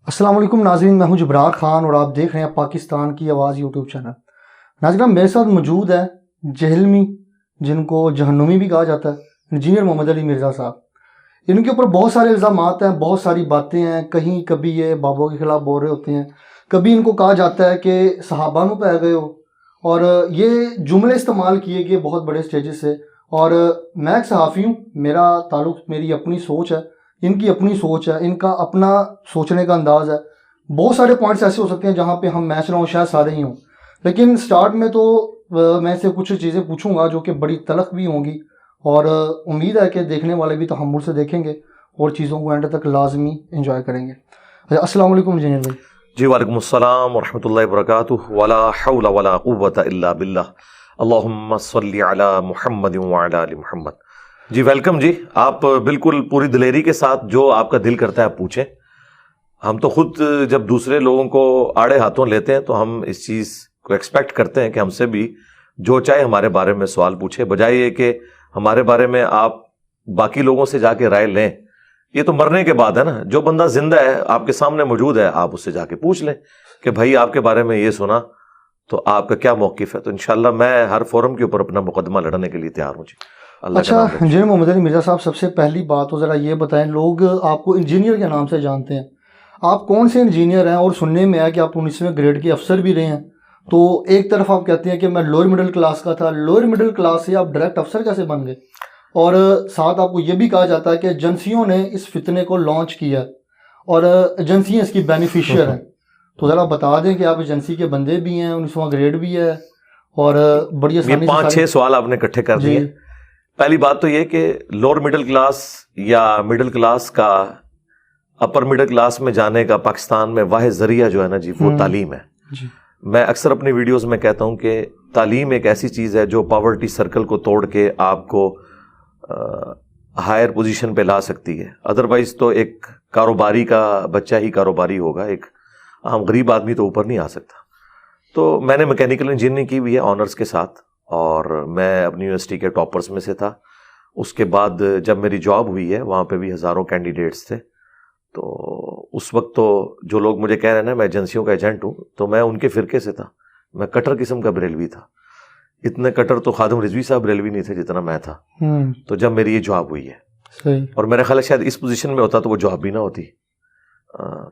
السلام علیکم ناظرین، میں ہوں جبرار خان اور آپ دیکھ رہے ہیں پاکستان کی آواز یوٹیوب چینل۔ ناظرین، میرے ساتھ موجود ہے جہلمی، جن کو جہنمی بھی کہا جاتا ہے، انجینئر محمد علی مرزا صاحب۔ ان کے اوپر بہت سارے الزامات ہیں، بہت ساری باتیں ہیں، کہیں کبھی یہ بابوں کے خلاف بول رہے ہوتے ہیں، کبھی ان کو کہا جاتا ہے کہ صحابانوں پہ آ گئے ہو، اور یہ جملے استعمال کیے گئے بہت بڑے سٹیجز سے۔ اور میں ایک صحافی ہوں، میرا تعلق، میری اپنی سوچ ہے، ان کی اپنی سوچ ہے، ان کا اپنا سوچنے کا انداز ہے۔ بہت سارے پوائنٹس ایسے ہو سکتے ہیں جہاں پہ ہم میچ نہ ہوں، شاید سارے ہی ہوں، لیکن سٹارٹ میں تو میں سے کچھ چیزیں پوچھوں گا جو کہ بڑی تلخ بھی ہوں گی، اور امید ہے کہ دیکھنے والے بھی تحمل سے دیکھیں گے اور چیزوں کو اینڈ تک لازمی انجوائے کریں گے۔ السلام علیکم انجینئر بھائی۔ جی وعلیکم السلام ورحمۃ اللہ وبرکاتہ، ولا حول ولا قوۃ الا باللہ، اللہم صلی علی محمد وعلی آل محمد۔ جی ویلکم جی، آپ بالکل پوری دلیری کے ساتھ جو آپ کا دل کرتا ہے آپ پوچھیں۔ ہم تو خود جب دوسرے لوگوں کو آڑے ہاتھوں لیتے ہیں تو ہم اس چیز کو ایکسپیکٹ کرتے ہیں کہ ہم سے بھی جو چاہے ہمارے بارے میں سوال پوچھے، بجائے یہ کہ ہمارے بارے میں آپ باقی لوگوں سے جا کے رائے لیں۔ یہ تو مرنے کے بعد ہے نا، جو بندہ زندہ ہے آپ کے سامنے موجود ہے، آپ اس سے جا کے پوچھ لیں کہ بھائی آپ کے بارے میں یہ سنا تو آپ کا کیا موقف ہے۔ تو انشاءاللہ میں ہر فورم کے اوپر اپنا مقدمہ لڑنے کے لیے تیار ہوں جی۔ اچھا انجینئر محمد علی مرزا صاحب، سب سے پہلی بات تو ذرا یہ بتائیں، لوگ آپ کو انجینئر کے نام سے جانتے ہیں، آپ کون سے انجینئر ہیں؟ اور سننے میں ہے کہ آپ 19ویں گریڈ کے افسر بھی رہے ہیں، تو ایک طرف آپ کہتے ہیں کہ میں لوئر مڈل کلاس کا تھا، لوئر مڈل کلاس سے آپ ڈائریکٹ افسر کیسے بن گئے؟ اور ساتھ آپ کو یہ بھی کہا جاتا ہے کہ ایجنسیوں نے اس فتنے کو لانچ کیا اور ایجنسیاں اس کی بینیفیشیئر ہیں، تو ذرا بتا دیں کہ آپ ایجنسی کے بندے بھی ہیں، 19واں گریڈ بھی ہے، اور بڑی آسانی سے 5-6 سوال آپ نے اکٹھے کر دیے۔ پہلی بات تو یہ کہ لوور مڈل کلاس یا مڈل کلاس کا اپر مڈل کلاس میں جانے کا پاکستان میں واحد ذریعہ جو ہے نا جی، وہ تعلیم ہے۔ میں اکثر اپنی ویڈیوز میں کہتا ہوں کہ تعلیم ایک ایسی چیز ہے جو پاورٹی سرکل کو توڑ کے آپ کو ہائر پوزیشن پہ لا سکتی ہے، ادروائز تو ایک کاروباری کا بچہ ہی کاروباری ہوگا، ایک عام غریب آدمی تو اوپر نہیں آ سکتا۔ تو میں نے میکینیکل انجینئرنگ کی ہوئی ہے آنرز کے ساتھ، اور میں اپنی یونیورسٹی کے ٹاپرز میں سے تھا۔ اس کے بعد جب میری جاب ہوئی ہے وہاں پہ بھی ہزاروں کینڈیڈیٹس تھے، تو اس وقت تو جو لوگ مجھے کہہ رہے ہیں نا میں ایجنسیوں کا ایجنٹ ہوں، تو میں ان کے فرقے سے تھا، میں کٹر قسم کا بریلوی تھا۔ اتنے کٹر تو خادم رضوی صاحب بریلوی نہیں تھے جتنا میں تھا۔ تو جب میری یہ جاب ہوئی ہے، اور میرا خیال ہے شاید اس پوزیشن میں ہوتا تو وہ جاب بھی نہ ہوتی،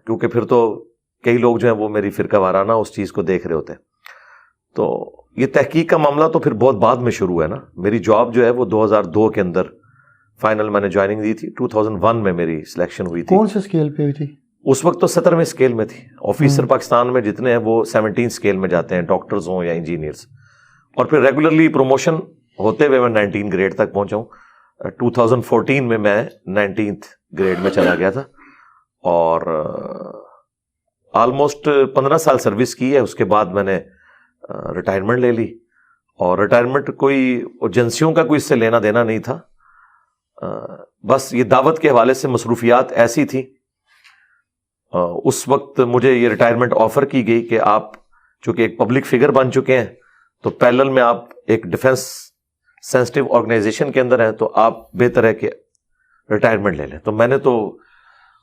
کیونکہ پھر تو کئی لوگ جو ہیں وہ میری فرقہ وارانہ اس چیز کو دیکھ رہے ہوتے ہیں۔ تو یہ تحقیق کا معاملہ تو پھر بہت بعد میں شروع ہے نا۔ میری جاب جو ہے وہ 2002 کے اندر فائنل میں نے جوائننگ دی تھی، 2001 میں میری سلیکشن ہوئی تھی۔ کون سے اسکیل پہ ہوئی تھی؟ اس وقت تو 17ویں اسکیل میں تھی۔ آفیسر پاکستان میں جتنے ہیں وہ 17 اسکیل میں جاتے ہیں، ڈاکٹرز ہوں یا انجینئرز، اور پھر ریگولرلی پروموشن ہوتے ہوئے میں 19 گریڈ تک پہنچا ہوں۔ 2014 میں 19th گریڈ میں چلا گیا تھا، اور آلموسٹ 15 سال سروس کی ہے۔ اس کے بعد میں نے ریٹائرمنٹ لے لی، اور ریٹائرمنٹ کوئی ایجنسیوں کا کوئی اس سے لینا دینا نہیں تھا، بس یہ دعوت کے حوالے سے مصروفیات ایسی تھی۔ اس وقت مجھے یہ ریٹائرمنٹ آفر کی گئی کہ آپ چونکہ ایک پبلک فگر بن چکے ہیں تو پیرلل میں آپ ایک ڈیفنس سینسٹیو آرگنائزیشن کے اندر ہیں، تو آپ بہتر ہے کہ ریٹائرمنٹ لے لیں۔ تو میں نے تو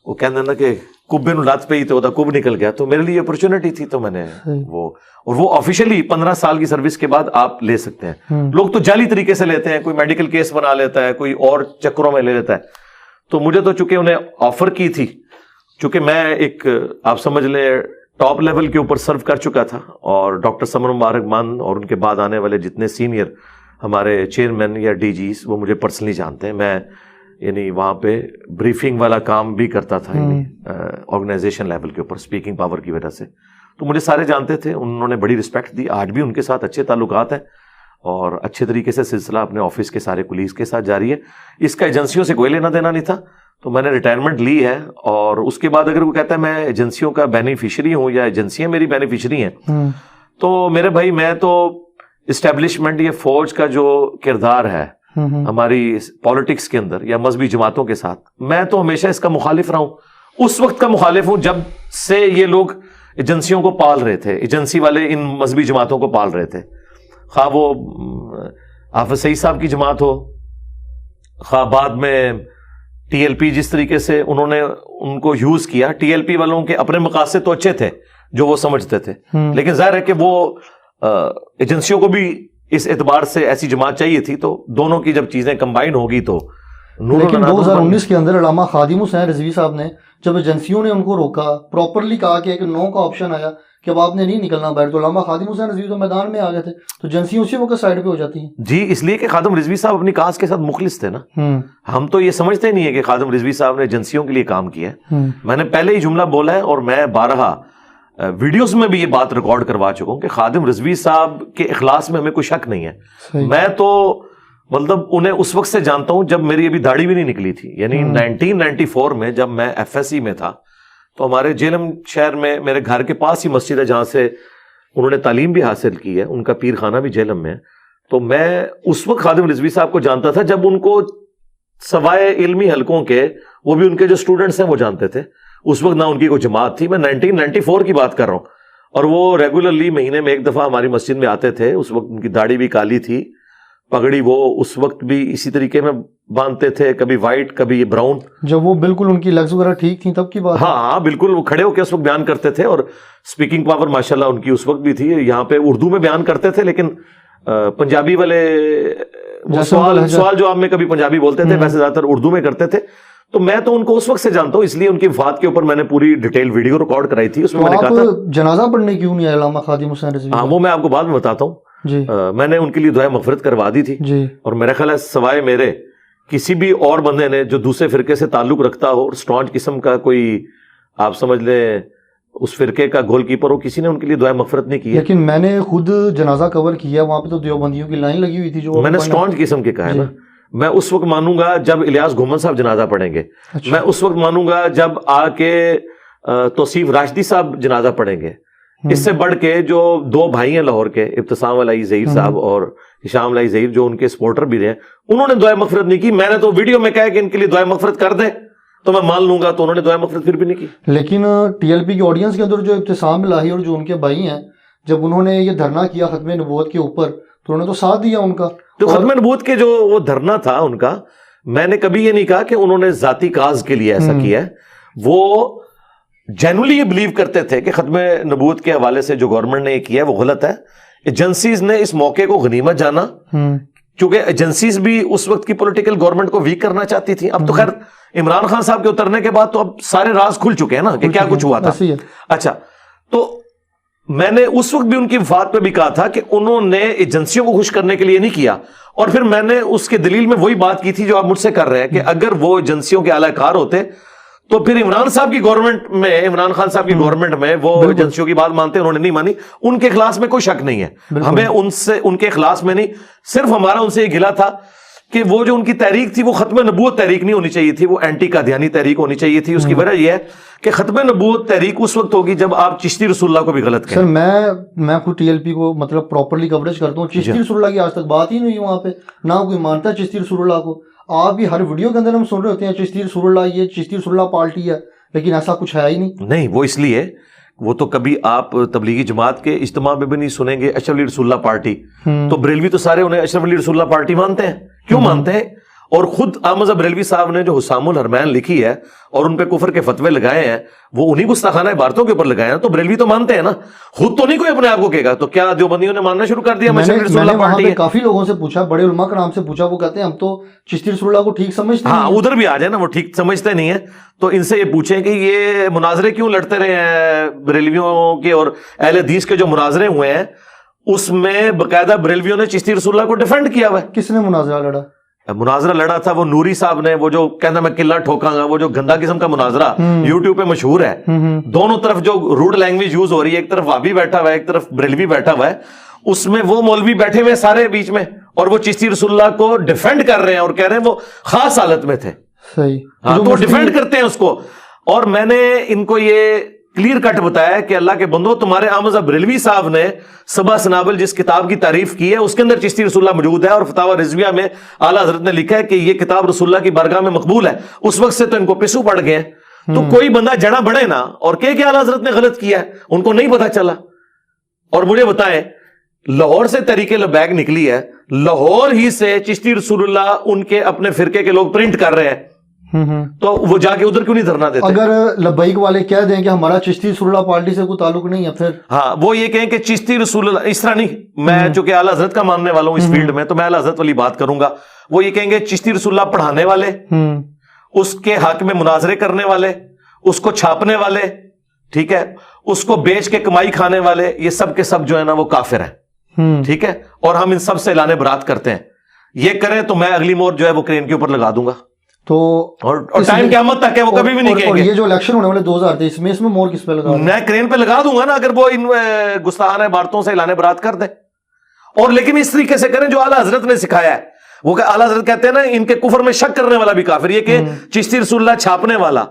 وہ کہنا نا کہ کبے نو لات پہ ہی تو کب نکل گیا، تو میرے لیے اپرچونٹی تھی، تو میں نے وہ آفیشیلی 15 سال کی سروس کے بعد آپ لے سکتے ہیں۔ لوگ تو جعلی طریقے سے لیتے ہیں، کوئی میڈیکل کیس بنا لیتا ہے، کوئی اور چکروں میں لے لیتا ہے۔ تو مجھے تو چونکہ انہیں آفر کی تھی، چونکہ میں ایک آپ سمجھ لیں ٹاپ لیول کے اوپر سرو کر چکا تھا، اور ڈاکٹر سمر مبارک مان اور ان کے بعد آنے والے جتنے سینئر ہمارے چیئرمین یا ڈی جیز وہ مجھے پرسنلی جانتے ہیں۔ میں یعنی وہاں پہ بریفنگ والا کام بھی کرتا تھا آرگنائزیشن لیول کے اوپر، اسپیکنگ پاور کی وجہ سے، تو مجھے سارے جانتے تھے، انہوں نے بڑی رسپیکٹ دی۔ آج بھی ان کے ساتھ اچھے تعلقات ہیں، اور اچھے طریقے سے سلسلہ اپنے آفس کے سارے کولیگز کے ساتھ جاری ہے۔ اس کا ایجنسیوں سے کوئی لینا دینا نہیں تھا، تو میں نے ریٹائرمنٹ لی ہے۔ اور اس کے بعد اگر وہ کہتا ہے میں ایجنسیوں کا بینیفیشری ہوں یا ایجنسیاں میری بینیفیشری ہیں، تو میرے بھائی میں تو اسٹیبلشمنٹ یا فوج کا جو کردار ہے ہماری پالیٹکس کے اندر یا مذہبی جماعتوں کے ساتھ، میں تو ہمیشہ اس کا مخالف رہا ہوں۔ اس وقت کا مخالف ہوں جب سے یہ لوگ ایجنسیوں کو پال رہے تھے، ایجنسی والے ان مذہبی جماعتوں کو پال رہے تھے، خواہ وہ حافظ سعید صاحب کی جماعت ہو، خواہ بعد میں ٹی ایل پی جس طریقے سے انہوں نے ان کو یوز کیا, ٹی ایل پی والوں کے اپنے مقاصد تو اچھے تھے جو وہ سمجھتے تھے, لیکن ظاہر ہے کہ وہ ایجنسیوں کو بھی اس اعتبار سے ایسی جماعت چاہیے تھی, تو دونوں کی جب چیزیں کمبائن ہوگی تو لیکن 2019 کے اندر علامہ خادم حسین رضوی صاحب نے جب ایجنسیوں نے ان کو روکا, پراپرلی کہا کہ ایک نو کا آپشن آیا کہ اب آپ نے نہیں نکلنا باہر, تو علامہ خادم حسین رضوی تو میدان میں آ گئے تھے, تو ایجنسیوں اسی وقت سائڈ پہ ہو جاتی ہیں. جی اس لیے کہ خادم رضوی صاحب اپنی کاز کے ساتھ مخلص تھے نا. ہم تو یہ سمجھتے نہیں ہے کہ خادم رضوی صاحب نے ایجنسیوں کے لیے کام کیا ہے. میں نے پہلے ہی جملہ بولا ہے اور میں بارہا ویڈیوز میں بھی یہ بات ریکارڈ کروا چکا ہوں کہ خادم رضوی صاحب کے اخلاص میں ہمیں کوئی شک نہیں ہے. میں تو مطلب انہیں اس وقت سے جانتا ہوں جب میری ابھی داڑھی بھی نہیں نکلی تھی, یعنی 1994 میں جب میں ایف ایس سی میں تھا, تو ہمارے جیلم شہر میں میرے گھر کے پاس ہی مسجد ہے جہاں سے انہوں نے تعلیم بھی حاصل کی ہے, ان کا پیر خانہ بھی جیلم میں ہے. تو میں اس وقت خادم رضوی صاحب کو جانتا تھا جب ان کو سوائے علمی حلقوں کے وہ بھی ان کے جو اسٹوڈنٹس ہیں وہ جانتے تھے. اس وقت نہ ان کی کوئی جماعت تھی, میں 1994 کی بات کر رہا ہوں, اور وہ ریگولرلی مہینے میں ایک دفعہ ہماری مسجد میں آتے تھے. اس وقت ان کی داڑھی بھی کالی تھی, پگڑی وہ اس وقت بھی اسی طریقے میں باندھتے تھے, کبھی وائٹ کبھی براؤن. جب وہ بالکل ان کی لگز وغیرہ ٹھیک تھی تب کی بات؟ ہاں بالکل, وہ کھڑے ہو کے اس وقت بیان کرتے تھے, اور اسپیکنگ پاور ماشاءاللہ ان کی اس وقت بھی تھی. یہاں پہ اردو میں بیان کرتے تھے, لیکن پنجابی والے سوال جو آپ میں کبھی پنجابی بولتے تھے, ویسے زیادہ تر اردو میں کرتے تھے. تو میں تو ان کو اس وقت سے جانتا ہوں, اس لیے ان کی وفات کے اوپر میں نے پوری ڈیٹیل ویڈیو ریکارڈ کرائی تھی. اس میں میں نے کہا تھا جنازہ پڑھنے کیوں نہیں آیا علامہ خادم حسین رضوی؟ ہاں وہ میں آپ کو بعد میں بتاتا ہوں. میں نے ان کے لیے دعائے مغفرت کروا دی تھی, اور میرا خیال ہے سوائے میرے کسی بھی اور بندے نے جو دوسرے فرقے سے تعلق رکھتا ہو اور اسٹرانج قسم کا کوئی آپ سمجھ لیں اس فرقے کا گول کیپر ہو, کسی نے ان کے لیے دعائے مغفرت نہیں کی. لیکن میں نے خود جنازہ کور کیا, وہاں پہ تو دیوبندیوں کی لائن لگی ہوئی تھی. جو میں نے اسٹرانج قسم کے کہا ہے نا, میں اس وقت مانوں گا جب الیاس گھومن صاحب جنازہ پڑھیں گے, میں اس وقت مانوں گا جب آ کے توصیف راشدی صاحب جنازہ پڑھیں گے. اس سے بڑھ کے جو دو بھائی ہیں لاہور کے, ابتسام علی ظہیر صاحب اور ہشام علی ظہیر, جو ان کے سپورٹر بھی رہے, انہوں نے دعائے مغفرت نہیں کی. میں نے تو ویڈیو میں کہا کہ ان کے لیے دعائے مغفرت کر دیں تو میں مان لوں گا, تو انہوں نے دعائے مغفرت پھر بھی نہیں کی. لیکن ٹی ایل پی کی آڈینس کے اندر جو ابتسام الہی اور جو ان کے بھائی ہیں, جب انہوں نے یہ دھرنا کیا ختم نبوت کے اوپر, تو انہوں نے تو ساتھ دیا ان کا. تو ختم نبوت کے جو وہ دھرنا تھا ان کا, میں نے کبھی یہ نہیں کہا کہ انہوں نے ذاتی کاز کے لیے ایسا کیا ہے. وہ جینولی یہ بلیو کرتے تھے کہ ختم نبوت کے حوالے سے جو گورنمنٹ نے یہ کیا ہے وہ غلط ہے. ایجنسیز نے اس موقع کو غنیمت جانا, کیونکہ ایجنسیز بھی اس وقت کی پولیٹیکل گورنمنٹ کو ویک کرنا چاہتی تھی. اب تو خیر عمران خان صاحب کے اترنے کے بعد تو اب سارے راز کھل چکے ہیں نا کہ کیا کچھ ہوا تھا. اچھا, تو میں نے اس وقت بھی ان کی وفات پہ بھی کہا تھا کہ انہوں نے ایجنسیوں کو خوش کرنے کے لیے نہیں کیا, اور پھر میں نے اس کے دلیل میں وہی بات کی تھی جو آپ مجھ سے کر رہے ہیں کہ اگر وہ ایجنسیوں کے اعلی کار ہوتے تو پھر عمران صاحب کی گورنمنٹ میں, عمران خان صاحب کی گورنمنٹ میں وہ ایجنسیوں کی بات مانتے, انہوں نے نہیں مانی. ان کے اخلاص میں کوئی شک نہیں ہے, ہمیں ان سے ان کے اخلاص میں نہیں, صرف ہمارا ان سے یہ گلا تھا کہ وہ جو ان کی تحریک تھی وہ ختم نبوت تحریک نہیں ہونی چاہیے تھی, وہ اینٹی قادیانی تحریک ہونی چاہیے تھی. اس کی وجہ یہ ہے کہ ختم نبوت تحریک اس وقت ہوگی جب آپ چشتی رسول اللہ کو بھی غلط کہیں. سر میں خود ٹی ایل پی کو مطلب پراپرلی کوریج کرتا ہوں. چشتی رسول اللہ کی آج تک بات ہی نہیں ہوئی وہاں پہ, نہ کوئی مانتا ہے چشتی رسول اللہ کو. آپ بھی ہر ویڈیو کے اندر ہم سن رہے ہوتے ہیں چشتی رسول اللہ, یہ چشتی رسول اللہ پارٹی ہے, لیکن ایسا کچھ ہے ہی نہیں. وہ اس لیے وہ تو کبھی آپ تبلیغی جماعت کے اجتماع میں بھی نہیں سنیں گے اشرف علی رسول اللہ پارٹی, تو بریلوی تو سارے انہیں اشرف علی رسول اللہ پارٹی مانتے ہیں. کیوں مانتے ہیں؟ اور خود احمد بریلوی صاحب نے جو حسام الحرمین لکھی ہے اور ان پہ کفر کے فتوے لگائے ہیں, وہ انہی گستاخانہ عبارتوں کے اوپر لگائے ہیں, تو بریلوی تو مانتے ہیں نا, خود تو نہیں کوئی اپنے آپ کو کہے گا. تو کیا دیوبندیوں نے ماننا شروع کر دیا میں نے وہاں پہ کافی لوگوں سے پوچھا, بڑے علماء کرام سے پوچھا, وہ کہتے ہیں ہم تو چشتی رسول اللہ کو ٹھیک سمجھتے ہیں. ہاں ادھر بھی آ جائے نا, وہ ٹھیک سمجھتے نہیں ہے. تو ان سے یہ پوچھیں کہ یہ مناظرے کیوں لڑتے رہے ہیں بریلویوں کے اور اہل حدیث کے جو مناظرے ہوئے ہیں, اس میں باقاعدہ بریلویوں نے چشتی رسول اللہ کو ڈیفینڈ کیا ہوا ہے. کس نے مناظرہ لڑا؟ مناظرہ لڑا تھا وہ نوری صاحب نے, وہ جو کہنا میں قلعہ ٹھوکاں گا, وہ جو گندا قسم کا مناظرہ یوٹیوب پہ مشہور ہے. دونوں طرف جو روڈ لینگویج یوز ہو رہی ہے, ایک طرف وابی بیٹھا ہوا ہے, ایک طرف بریلوی بیٹھا ہوا ہے, اس میں وہ مولوی بیٹھے ہوئے سارے بیچ میں, اور وہ چشتی رسول اللہ کو ڈیفینڈ کر رہے ہیں اور کہہ رہے ہیں وہ خاص حالت میں تھے. صحیح, ہاں تو ڈیفینڈ کرتے ہیں اس کو. اور میں نے ان کو یہ کلیئر کٹ بتایا کہ اللہ کے بندو, تمہارے احمد بریلوی صاحب نے صبا سنابل جس کتاب کی تعریف کی ہے اس کے اندر چشتی رسول اللہ موجود ہے, اور فتاوی رضویہ میں اعلیٰ حضرت نے لکھا ہے کہ یہ کتاب رسول اللہ کی بارگاہ میں مقبول ہے. اس وقت سے تو ان کو پسو پڑ گئے ہیں. تو کوئی بندہ جڑا بڑھے نا اور کہ اعلیٰ حضرت نے غلط کیا ہے, ان کو نہیں پتا چلا. اور مجھے بتائیں, لاہور سے تحریک لبیک نکلی ہے, لاہور ہی سے چشتی رسول اللہ ان کے اپنے فرقے کے لوگ پرنٹ کر رہے ہیں. تو وہ جا کے ادھر کیوں نہیں دھرنا دیتے؟ اگر لبیک والے کہہ دیں کہ ہمارا چشتی رسول اللہ پارٹی سے کوئی تعلق نہیں ہے پھر ہاں وہ یہ کہیں کہ چشتی رسول اللہ، اس طرح نہیں، میں چونکہ اعلیٰ حضرت کا ماننے والا ہوں اس فیلڈ میں، تو میں اعلیٰ حضرت والی بات کروں گا. وہ یہ کہیں گے چشتی رسول اللہ پڑھانے والے، اس کے حق میں مناظرے کرنے والے، اس کو چھاپنے والے، ٹھیک ہے، اس کو بیچ کے کمائی کھانے والے، یہ سب کے سب جو ہے نا وہ کافر ہیں، ٹھیک ہے، اور ہم ان سب سے اعلان برات کرتے ہیں. یہ کریں تو میں اگلی مور جو ہے وہ کرین کے اوپر لگا دوں گا، تو اور ٹائم قیامت تک ہے، وہ کبھی بھی نہیں کہیں گے. یہ جو الیکشن ہونے والے 2023 میں، اس میں مور کس پہ لگا؟ میں کرین پہ لگا دوں گا نا، اگر وہ ان گستاخانہ عبارتوں سے اعلان برات کر دیں. اور لیکن اس طریقے سے کریں جو اعلیٰ حضرت نے سکھایا ہے. وہ کہ اعلیٰ حضرت کہتے ہیں نا ان کے کفر میں شک کرنے والا بھی کافر. یہ کہ چشتی رسول اللہ چھاپنے والا،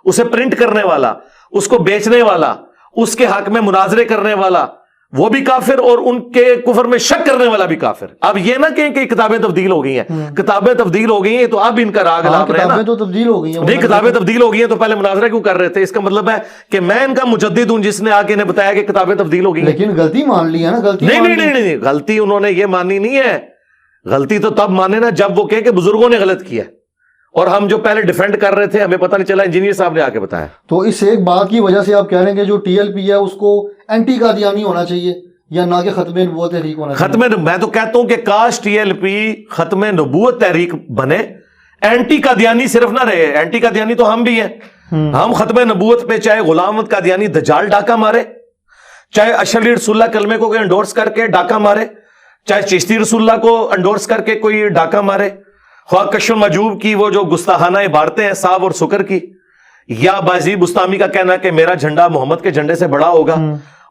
اسے پرنٹ کرنے والا، اس کو بیچنے والا، اس کے حق میں مناظرے کرنے والا، وہ بھی کافر، اور ان کے کفر میں شک کرنے والا بھی کافر. اب یہ نہ کہیں کہ کتابیں تبدیل ہو گئی ہیں، کتابیں تبدیل ہو گئی ہیں تو اب ان کا راگ لاپ رہے ہیں نا. کتابیں تو تبدیل ہو گئی ہیں. نہیں، کتابیں تبدیل ہو گئی ہیں تو پہلے مناظرہ کیوں کر رہے تھے؟ اس کا مطلب ہے کہ میں ان کا مجدد ہوں جس نے آ کے انہیں بتایا کہ کتابیں تبدیل ہو گئی ہیں. لیکن غلطی مان لی ہے نا. غلطی نہیں، غلطی انہوں نے یہ مانی نہیں ہے. غلطی تو تب مانے نا جب وہ کہ بزرگوں نے غلط کیا، اور ہم جو پہلے ڈیفینڈ کر رہے تھے ہمیں پتہ نہیں چلا، انجینئر صاحب نے آ کے بتایا. تو اس ایک بات کی وجہ سے آپ کہہ رہے ہیں کہ جو ٹی ایل پی ہے اس کو اینٹی قادیانی ہونا چاہیے، یا نہ کہ ختم نبوت تحریک ہونا چاہیے؟ میں تو کہتا ہوں کہ کاش ٹی ایل پی ختم نبوت تحریک بنے، اینٹی قادیانی صرف نہ رہے. اینٹی قادیانی تو ہم بھی ہیں. ہم ختم نبوت پہ چاہے غلام احمد قادیانی دجال ڈاکہ مارے، چاہے اشرف رسول اللہ کلمے کو انڈورس کر کے ڈاکہ مارے، چاہے چشتی رسول اللہ کو انڈورس کر کے کوئی ڈاکہ مارے، خواہ کشف المحجوب کی وہ جو گستاخانہ عبارتیں ہیں صاحب اور سکر کی، یا بازی بستامی کا کہنا کہ میرا جھنڈا محمد کے جھنڈے سے بڑا ہوگا،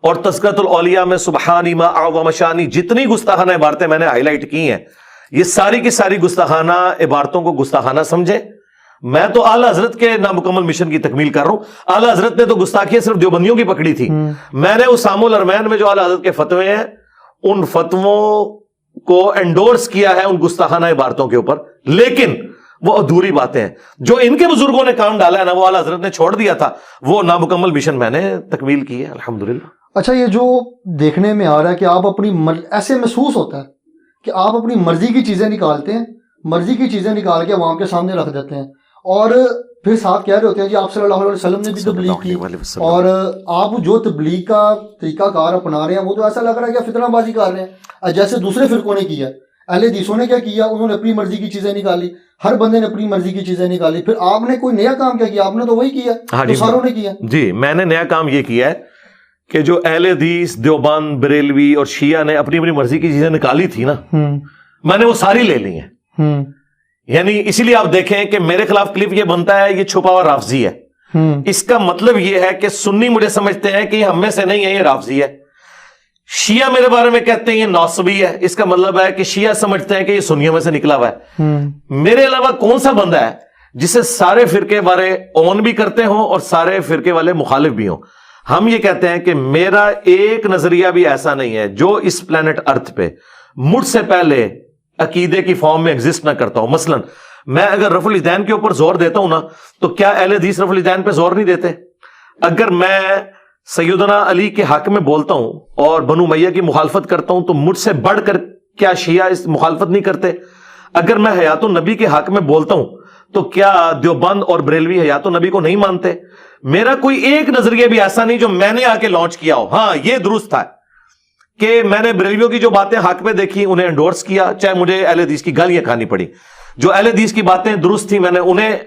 اور تذکرۃ الاولیاء میں سبحانی ما اعظم شانی، جتنی گستاخانہ عبارتیں میں نے ہائی لائٹ کی ہیں، یہ ساری کی ساری گستاخانہ عبارتوں کو گستاخانہ سمجھے. میں تو اعلیٰ حضرت کے نامکمل مشن کی تکمیل کر رہا ہوں. اعلیٰ حضرت نے تو گستاخیاں صرف دیوبندیوں کی پکڑی تھی. میں نے اسام الارمین میں جو اعلیٰ حضرت کے فتوے ہیں ان فتووں کو انڈورس کیا ہے ان گستاخانہ عبارتوں کے اوپر، لیکن وہ ادھوری باتیں ہیں جو ان کے بزرگوں نے کام ڈالا ہے نا، وہ اعلیٰ حضرت نے چھوڑ دیا تھا، وہ نامکمل مشن میں نے تکمیل کی ہے الحمدللہ. اچھا، یہ جو دیکھنے میں آ رہا ہے کہ آپ اپنی ایسے محسوس ہوتا ہے کہ آپ اپنی مرضی کی چیزیں نکالتے ہیں، مرضی کی چیزیں نکال کے عوام کے سامنے رکھ دیتے ہیں، اور پھر ساتھ کہہ رہے ہوتے ہیں جی آپ صلی اللہ علیہ وسلم نے بھی تبلیغ کی، اور آپ جو تبلیغ کا طریقہ کار اپنا رہے ہیں وہ تو ایسا لگ رہا ہے کہ فتنہ بازی کر رہے ہیں، جیسے دوسرے فرقوں نے کیا. اہل حدیثوں نے کیا کیا؟ انہوں نے اپنی مرضی کی چیزیں نکالی، ہر بندے نے اپنی مرضی کی چیزیں نکالی. پھر آپ نے کوئی نیا کام کیا کیا؟ آپ نے تو وہی کیا جو ساروں نے کیا. جی، میں نے نیا کام یہ کیا ہے کہ جو اہل حدیث دیوبند بریلوی اور شیعہ نے اپنی اپنی مرضی کی چیزیں نکالی تھی نا، میں نے وہ ساری لے لی ہیں. یعنی اسی لیے آپ دیکھیں کہ میرے خلاف کلپ یہ بنتا ہے یہ چھپا ہوا رافضی ہے. اس کا مطلب یہ ہے کہ سنی مجھے سمجھتے ہیں کہ یہ ہم میں سے نہیں ہے، یہ رافضی ہے. شیعہ میرے بارے میں کہتے ہیں یہ ناصبی ہے. اس کا مطلب ہے کہ شیعہ سمجھتے ہیں کہ یہ سنیوں میں سے نکلا ہوا ہے. میرے علاوہ کون سا بندہ ہے جسے سارے فرقے والے اون بھی کرتے ہوں اور سارے فرقے والے مخالف بھی ہوں؟ ہم یہ کہتے ہیں کہ میرا ایک نظریہ بھی ایسا نہیں ہے جو اس پلانٹ ارتھ پہ مجھ سے پہلے عقیدے کی فارم میں ایگزسٹ نہ کرتا ہوں. مثلا میں اگر رفع الیدین کے اوپر زور دیتا ہوں نا، تو کیا اہل حدیث رفع الیدین پہ زور نہیں دیتے؟ اگر میں سیدنا علی کے حق میں بولتا ہوں اور بنو امیہ کی مخالفت کرتا ہوں تو مجھ سے بڑھ کر کیا شیعہ اس مخالفت نہیں کرتے؟ اگر میں حیات النبی کے حق میں بولتا ہوں تو کیا دیوبند اور بریلوی حیات النبی کو نہیں مانتے؟ میرا کوئی ایک نظریہ بھی ایسا نہیں جو میں نے آ کے لانچ کیا ہو. ہاں، یہ درست تھا کہ میں نے بریلویوں کی جو باتیں حق میں دیکھی انہیں انڈورس کیا، چاہے مجھے اہل حدیث کی گالیاں کھانی پڑی. جو اہل حدیث کی باتیں درست تھی میں نے انہیں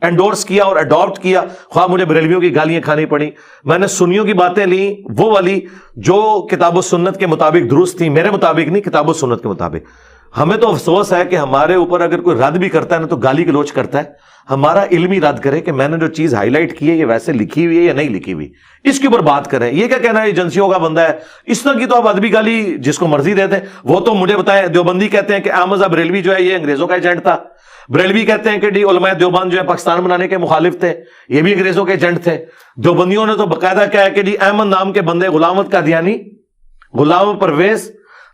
انڈورس کیا اور اڈاپٹ کیا، خواہ مجھے بریلویوں کی گالیاں کھانی پڑی. میں نے سنیوں کی باتیں لی، وہ والی جو کتاب و سنت کے مطابق درست تھی، میرے مطابق نہیں، کتاب و سنت کے مطابق. ہمیں تو افسوس ہے کہ ہمارے اوپر اگر کوئی رد بھی کرتا ہے نا تو گالی گلوچ کرتا ہے. ہمارا علمی رد کرے کہ میں نے جو چیز ہائی لائٹ کی ہے یہ ویسے لکھی ہوئی ہے یا نہیں لکھی ہوئی، اس کے اوپر بات کریں. یہ کیا کہنا ہے ایجنسیوں کا بندہ ہے اس طرح کی، تو آپ ادبی گالی جس کو مرضی دے دیں. وہ تو مجھے بتائیں، دیوبندی کہتے ہیں کہ احمد بریلوی جو ہے یہ انگریزوں کا ایجنٹ تھا. بریلوی کہتے ہیں کہ علماء دیوبند جو ہے پاکستان بنانے کے مخالف تھے، یہ بھی انگریزوں کے ایجنٹ تھے. دیوبندیوں نے تو باقاعدہ کہا ہے کہ احمد نام کے بندے، غلام احمد قادیانی، غلام پرویز،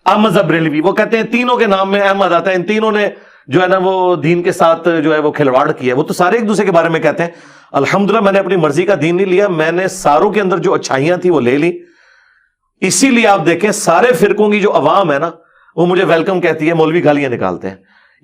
احمد بریلوی، وہ کہتے ہیں تینوں کے نام میں احمد آتا ہے. ان تینوں نے جو ہے نا وہ دین کے ساتھ جو ہے وہ کھلواڑ کیا. وہ تو سارے ایک دوسرے کے بارے میں کہتے ہیں. الحمدللہ میں نے اپنی مرضی کا دین نہیں لیا، میں نے ساروں کے اندر جو اچھائیاں تھی وہ لے لی. اسی لیے آپ دیکھیں سارے فرقوں کی جو عوام ہے نا وہ مجھے ویلکم کہتی ہے، مولوی گالیاں نکالتے ہیں.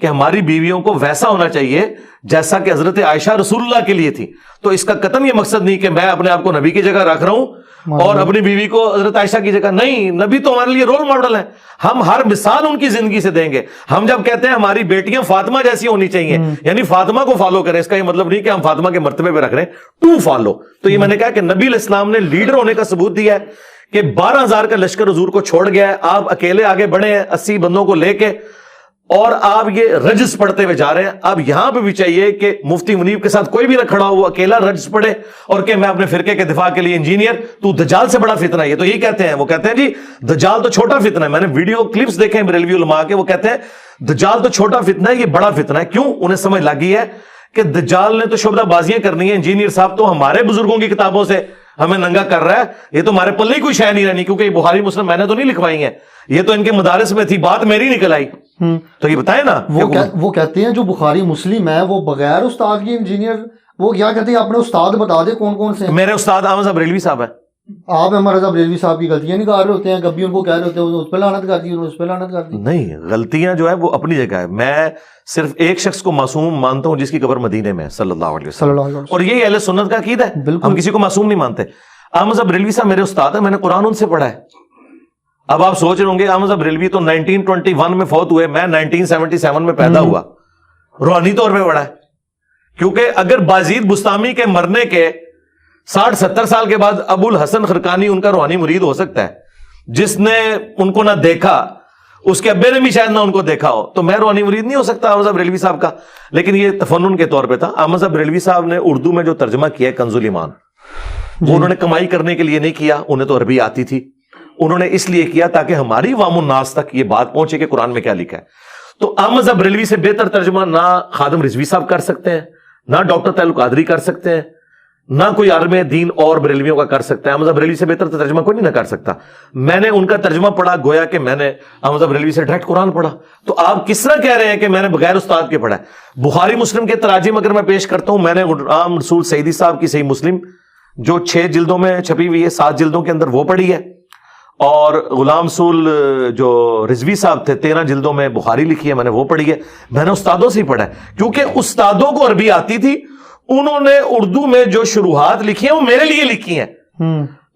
کہ ہماری بیویوں کو ویسا ہونا چاہیے جیسا کہ حضرت عائشہ رسول اللہ کے لیے تھی. تو اس کا قطعاً یہ مقصد نہیں کہ میں اپنے آپ کو نبی کی جگہ رکھ رہا ہوں اور اپنی بیوی کو حضرت عائشہ کی جگہ. نہیں, نبی تو ہمارے لیے رول ماڈل ہیں, ہم ہر مثال ان کی زندگی سے دیں گے. ہم جب کہتے ہیں ہماری بیٹیاں فاطمہ جیسی ہونی چاہیے, یعنی فاطمہ کو فالو کریں, اس کا یہ مطلب نہیں کہ ہم فاطمہ کے مرتبے پہ رکھ رہے ہیں, ٹو فالو. تو یہ میں نے کہا کہ نبی علیہ السلام نے لیڈر ہونے کا ثبوت دیا ہے کہ 12,000 کا لشکر حضور کو چھوڑ گیا ہے, آپ اکیلے آگے بڑھے ہیں 80 بندوں کو لے کے, اور آپ یہ رجز پڑھتے ہوئے جا رہے ہیں. اب یہاں پہ بھی چاہیے کہ مفتی منیب کے ساتھ کوئی بھی نہ کھڑا ہو, وہ اکیلا رجز پڑھے اور کہ میں اپنے فرقے کے دفاع کے لیے انجینئر, تو دجال سے بڑا فتنہ ہے. یہ تو یہی کہتے ہیں, وہ کہتے ہیں جی دجال تو چھوٹا فتنہ ہے. میں نے ویڈیو کلپس دیکھے ہیں بریلوی علماء کے, وہ کہتے ہیں دجال تو چھوٹا فتنہ ہے, یہ بڑا فتنہ ہے. کیوں؟ انہیں سمجھ لگی ہے کہ دجال نے تو شعبدہ بازیاں کرنی ہیں, انجینئر صاحب تو ہمارے بزرگوں کی کتابوں سے ہمیں ننگا کر رہا ہے, یہ تو ہمارے پلے کوئی شے نہیں رہنی, کیونکہ یہ بخاری مسلم میں نے تو نہیں لکھوائی ہیں, یہ تو ان کے مدارس میں تھی, بات میری نکل آئی. تو یہ بتائیں نا, وہ کہتے ہیں جو بخاری مسلم ہے وہ بغیر استاد کی انجینئر, وہ کیا کہتے ہیں اپنے استاد بتا دے کون کون سے ہیں. میرے استاد احمد صاحب بریلوی صاحب ہیں. آپ احمد رضا بریلوی صاحب کی غلطیاں نکال رہے ہوتے ہیں, کبھی ان کو کہہ رہے ہوتے ہیں اس پہ لعنت کر دی, اس پہ لعنت کر دی. نہیں, غلطیاں جو ہے وہ اپنی جگہ ہے. میں صرف ایک شخص کو معصوم مانتا ہوں جس کی قبر مدینے میں ہے, صلی اللہ علیہ وسلم, اور یہی اہل سنت کا عقیدہ ہے. ہم کسی کو معصوم نہیں مانتے. احمد صاحب بریلوی صاحب میرے استاد ہیں, میں نے قرآن ان سے پڑھا ہے. اب آپ سوچ رہے ہوں گے احمد صاحب بریلوی تو 1921 میں فوت ہوئے, میں 1977 میں پیدا ہوا, روحانی طور پہ پڑھا ہے. کیونکہ اگر بازید بستامی کے مرنے کے 60-70 سال کے بعد ابو الحسن خرقانی ان کا روحانی مرید ہو سکتا ہے, جس نے ان کو نہ دیکھا, اس کے ابے نے بھی شاید نہ ان کو دیکھا ہو, تو میں روحانی مرید نہیں ہو سکتا احمد صاحب بریلوی صاحب کا. لیکن یہ تفنن کے طور پہ تھا. احمد صاحب بریلوی صاحب نے اردو میں جو ترجمہ کیا ہے کنز الایمان, وہ انہوں نے کمائی کرنے کے لیے نہیں کیا, انہیں تو عربی آتی تھی, انہوں نے اس لیے کیا تاکہ ہماری عوام الناس تک یہ بات پہنچے کہ قرآن میں کیا لکھا ہے. تو احمد صاحب بریلوی سے بہتر ترجمہ نہ خادم رضوی صاحب کر سکتے ہیں, نہ ڈاکٹر تعلق قادری کر سکتے ہیں, نہ کوئی عالم دین اور بریلویوں کا کر سکتا ہے. احمد صاحب بریلوی سے بہتر ترجمہ کوئی نہیں نہ کر سکتا. میں نے ان کا ترجمہ پڑھا گویا کہ میں نے احمد صاحب بریلوی سے ڈائریکٹ قرآن پڑھا. تو آپ کس طرح کہہ رہے ہیں کہ میں نے بغیر استاد کے پڑھا ہے؟ بخاری مسلم کے تراجم اگر میں پیش کرتا ہوں, میں نے غلام رسول سعیدی صاحب کی صحیح مسلم جو 6 جلدوں میں چھپی ہوئی ہے, 7 جلدوں کے اندر, وہ پڑھی ہے, اور غلام رسول جو رضوی صاحب تھے 13 جلدوں میں بخاری لکھی ہے, میں نے وہ پڑھی ہے. میں نے استادوں سے ہی پڑھا ہے, کیونکہ استادوں کو عربی آتی تھی, انہوں نے اردو میں جو شروحات لکھی ہیں وہ میرے لیے لکھی ہیں.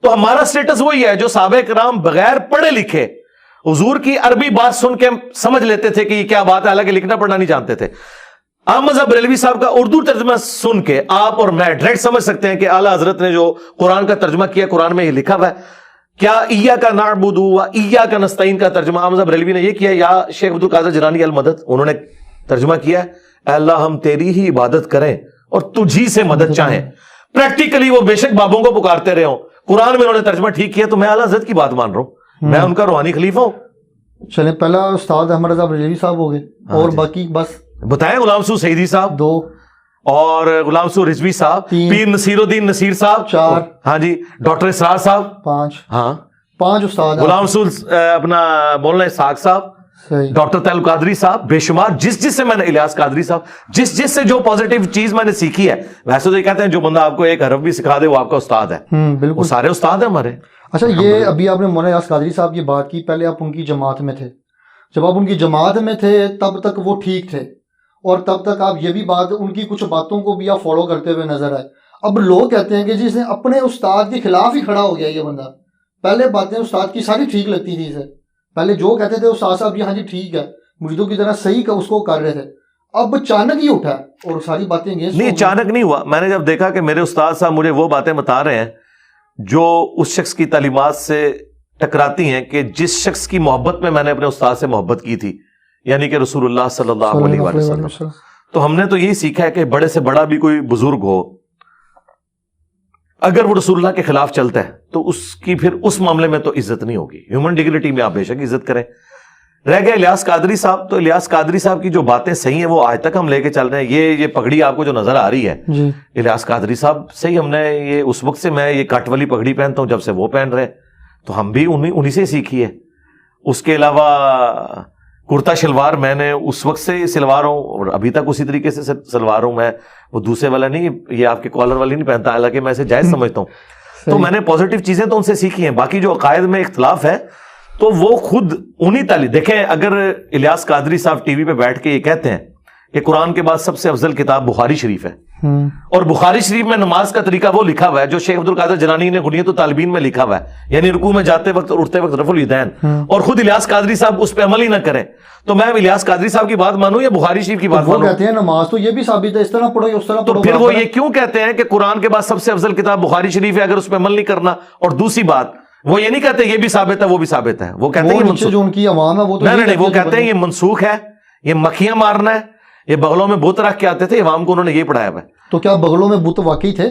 تو ہمارا سٹیٹس وہی ہے جو صحابہ کرام بغیر پڑھے لکھے حضور کی عربی بات سن کے سمجھ لیتے تھے کہ یہ کیا بات ہے, حالانکہ لکھنا پڑھنا نہیں جانتے تھے. احمد صاحب بریلوی صاحب کا اردو ترجمہ سن کے آپ اور میں ڈائریکٹ سمجھ سکتے ہیں کہ اعلیٰ حضرت نے جو قرآن کا ترجمہ کیا, قرآن میں یہ لکھا ہوا ہے. کیا ایاک نعبد و ایاک نستعین کا ترجمہ احمد صاحب بریلوی نے یہ کیا, یا شیخ عبد القادر جیلانی المدد انہوں نے ترجمہ کیا ہے, اے اللہ ہم تیری ہی عبادت کریں اور تجھی سے مدد چاہیں. پریکٹیکلی وہ بے شک بابوں کو پکارتے رہے ہوں, قرآن میں انہوں نے ترجمہ ٹھیک کیا, تو میں اعلیٰ حضرت کی بات مان رہا ہوں, میں ان کا روحانی خلیفہ ہوں. چلیں, پہلا استاد احمد رضا بریلوی صاحب ہو گئے, اور باقی بس بتائیں. غلام رسول سعیدی صاحب 2, اور غلام رسول رضوی صاحب 3, پیر نصیر الدین نصیر صاحب 4, ہاں جی, ڈاکٹر اسرار صاحب 5, ہاں 5 استاد. غلام رسول اپنا مولانا اسحاق صاحب, ڈاکٹر تعلق قادری صاحب, بے شمار. جس سے میں نے الیاس قادری صاحب, جس سے جو پازیٹیو چیز میں نے سیکھی ہے. ویسے تو یہ کہتے ہیں جو بندہ آپ کو ایک حرف بھی سکھا دے وہ آپ کا استاد ہے. بالکل, وہ سارے استاد ہیں ہمارے. اچھا, یہ ابھی آپ نے مولانا الیاس قادری صاحب کی بات کی, پہلے آپ ان کی جماعت میں تھے. جب آپ ان کی جماعت میں تھے تب تک وہ ٹھیک تھے, اور تب تک آپ یہ بھی بات, ان کی کچھ باتوں کو بھی آپ فالو کرتے ہوئے نظر آئے. اب لوگ کہتے ہیں کہ جس نے اپنے استاد کے خلاف ہی کھڑا ہو گیا یہ بندہ. پہلے باتیں استاد کی ساری ٹھیک لگتی تھی اسے, پہلے جو کہتے تھے استاد صاحب ہاں جی ٹھیک ہے, مریدوں کی طرح صحیح اس کو کر رہے تھے. اب اچانک ہی اٹھا اور ساری باتیں اگینسٹ. نہیں, اچانک نہیں ہوا. میں نے جب دیکھا کہ میرے استاد صاحب مجھے وہ باتیں بتا رہے ہیں جو اس شخص کی تعلیمات سے ٹکراتی ہیں, کہ جس شخص کی محبت میں نے اپنے استاد سے محبت کی تھی, یعنی کہ رسول اللہ صلی اللہ علیہ وسلم. تو ہم نے تو یہی سیکھا ہے کہ بڑے سے بڑا بھی کوئی بزرگ ہو, اگر وہ رسول اللہ کے خلاف چلتا ہے تو اس کی پھر اس معاملے میں تو عزت نہیں ہوگی. ہیومن ڈگنیٹی میں آپ بے شک عزت کریں. رہ گئے الیاس قادری صاحب, تو الیاس قادری صاحب کی جو باتیں صحیح ہیں وہ آج تک ہم لے کے چل رہے ہیں. یہ پگڑی آپ کو جو نظر آ رہی ہے جی, الیاس قادری صاحب صحیح, ہم نے یہ اس وقت سے, میں یہ کٹ والی پگڑی پہنتا ہوں جب سے وہ پہن رہے, تو ہم بھی انہی سے سیکھی ہے. اس کے علاوہ کرتا شلوار میں نے اس وقت سے سلوار ہوں, اور ابھی تک اسی طریقے سے سلوار ہوں. میں وہ دوسرے والا نہیں, یہ آپ کے کالر والی نہیں پہنتا, حالانکہ میں اسے جائز سمجھتا ہوں. تو میں نے پازیٹیو چیزیں تو ان سے سیکھی ہیں. باقی جو عقائد میں اختلاف ہے تو وہ خود انہی تعلیم دیکھیں. اگر الیاس قادری صاحب ٹی وی پہ بیٹھ کے یہ کہتے ہیں کہ قرآن کے بعد سب سے افضل کتاب بخاری شریف ہے, اور بخاری شریف میں نماز کا طریقہ وہ لکھا ہوا ہے جو شیخ عبد القادر جیلانی نے غنیۃ الطالبین میں لکھا ہوا ہے, یعنی رکوع میں جاتے وقت اور اٹھتے وقت رفع الیدین, اور خود الیاس قادری صاحب اس پہ عمل ہی نہ کریں, تو میں الیاس قادری صاحب کی بات مانوں یا بخاری شریف کی بات وہ مانوں؟ کہتے ہیں نماز تو یہ بھی ثابت ہے, اس طرح پڑھو اس طرح تو پڑھو. پھر وہ یہ کیوں کہتے ہیں کہ قرآن کے بعد سب سے افضل کتاب بخاری شریف ہے اگر اس پہ عمل نہیں کرنا؟ اور دوسری بات وہ یہ نہیں کہتے یہ بھی ثابت ہے وہ بھی ثابت ہے, وہ کہتے ہیں جو ان کی عوام ہے وہ تو نہیں, وہ کہتے ہیں یہ منسوخ ہے, یہ مکھیاں مارنا ہے, یہ بغلوں میں بت رکھ کے آتے تھے, عوام کو انہوں نے یہ پڑھایا ہوا ہے. تو کیا بغلوں میں بت واقعی تھے؟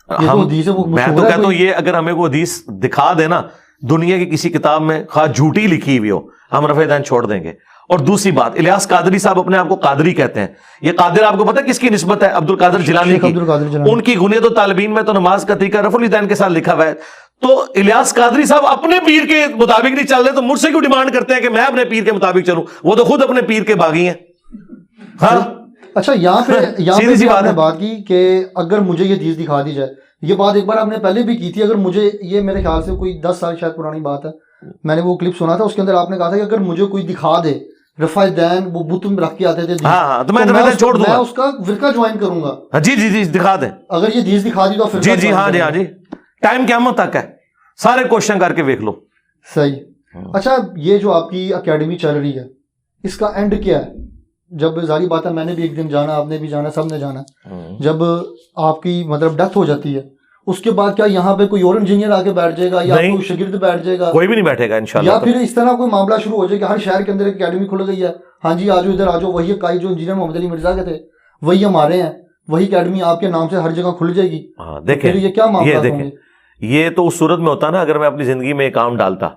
میں تو کہتا ہوں یہ اگر ہمیں کوئی حدیث دکھا دینا دنیا کی کسی کتاب میں, خواہ جھوٹی لکھی ہوئی ہو, ہم رفع دین چھوڑ دیں گے. اور دوسری بات, الیاس قادری صاحب اپنے آپ کو قادری کہتے ہیں. یہ قادر آپ کو پتہ کس کی نسبت ہے؟ عبد القادر جیلانی کی. ان کی غنیۃ الطالبین میں تو نماز کا طریقہ رفع الیدین کے ساتھ لکھا ہوا ہے. تو الیاس قادری صاحب اپنے پیر کے مطابق نہیں چل رہے تو مجھ سے کیوں ڈیمانڈ کرتے ہیں کہ میں اپنے پیر کے مطابق چلوں؟ وہ تو خود اپنے پیر کے باغی ہیں. ہاں اچھا, یہاں پہ آپ نے بات کی کہ اگر مجھے یہ چیز دکھا دی جائے, یہ بات ایک بار آپ نے پہلے بھی کی تھی, اگر مجھے یہ میرے خیال سے کوئی 10 سال شاید پرانی بات ہے, میں نے وہ کلپ سنا تھا, اس کے اندر آپ نے کہا تھا کہ اگر مجھے کوئی دکھا دے رفع دین وہ بت میں رکھ کے آتے تھے تو میں اس کا فرقہ جوائن کروں گا. جی دکھا دیں, اگر یہ چیز دکھا دی تو جی ہاں جی ٹائم قیامت تک ہے, سارے کوشچن کر کے دیکھ لو. صحیح. اچھا, یہ جو آپ کی اکیڈمی چل رہی ہے اس کا اینڈ کیا ہے؟ جب ظاہری بات ہے میں نے بھی ایک دن جانا, آپ نے بھی جانا, سب نے جانا, جب آپ کی مطلب ڈیتھ ہو جاتی ہے اس کے بعد کیا یہاں پہ کوئی اور انجینئر آ کے بیٹھ جائے گا یا کوئی شاگرد بیٹھ جائے گا؟ کوئی بھی نہیں بیٹھے گا انشاءاللہ. یا پھر اس طرح کوئی معاملہ شروع ہو جائے کہ ہر شہر کے اندر ایک اکیڈمی کھل گئی ہے, ہاں جی آجو ادھر آجو, وہی قائد جو انجینئر محمد علی مرزا کے تھے وہی ہمارے ہیں, وہی اکیڈمی آپ کے نام سے ہر جگہ کھل جائے گی. دیکھیں یہ کیا معاملہ ہوں گے؟ یہ تو اس صورت میں ہوتا نا اگر میں اپنی زندگی میں ایک کام ڈالتا.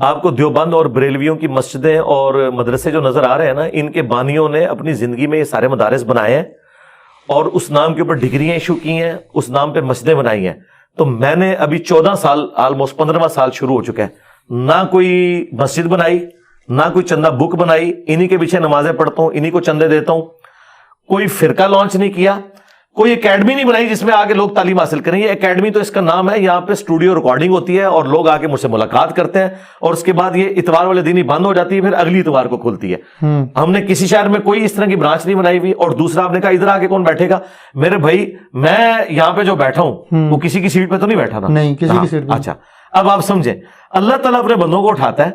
آپ کو دیوبند اور بریلویوں کی مسجدیں اور مدرسے جو نظر آ رہے ہیں نا, ان کے بانیوں نے اپنی زندگی میں یہ سارے مدارس بنائے ہیں اور اس نام کے اوپر ڈگریاں ایشو کی ہیں, اس نام پہ مسجدیں بنائی ہیں. تو میں نے ابھی 14 سال, آلموسٹ 15واں سال شروع ہو چکا ہے, نہ کوئی مسجد بنائی, نہ کوئی چندہ بک بنائی, انہی کے پیچھے نمازیں پڑھتا ہوں, انہی کو چندے دیتا ہوں. کوئی فرقہ لانچ نہیں کیا, کوئی اکیڈمی نہیں بنائی جس میں آگے لوگ تعلیم حاصل کریں. یہ اکیڈمی تو اس کا نام ہے, یہاں پہ اسٹوڈیو ریکارڈنگ ہوتی ہے اور لوگ آگے مجھ سے ملاقات کرتے ہیں, اور اس کے بعد یہ اتوار والے دن ہی بند ہو جاتی ہے, پھر اگلی اتوار کو کھلتی ہے. ہم نے کسی شہر میں کوئی اس طرح کی برانچ نہیں بنائی ہوئی. اور دوسرا آپ نے کہا ادھر آ کے کون بیٹھے گا؟ میرے بھائی میں یہاں پہ جو بیٹھا ہوں وہ کسی کی سیٹ پہ تو نہیں بیٹھا نا. نہیں, کسی کی سیٹ پہ. اچھا, اب آپ سمجھیں, اللہ تعالیٰ اپنے بندوں کو اٹھاتا ہے.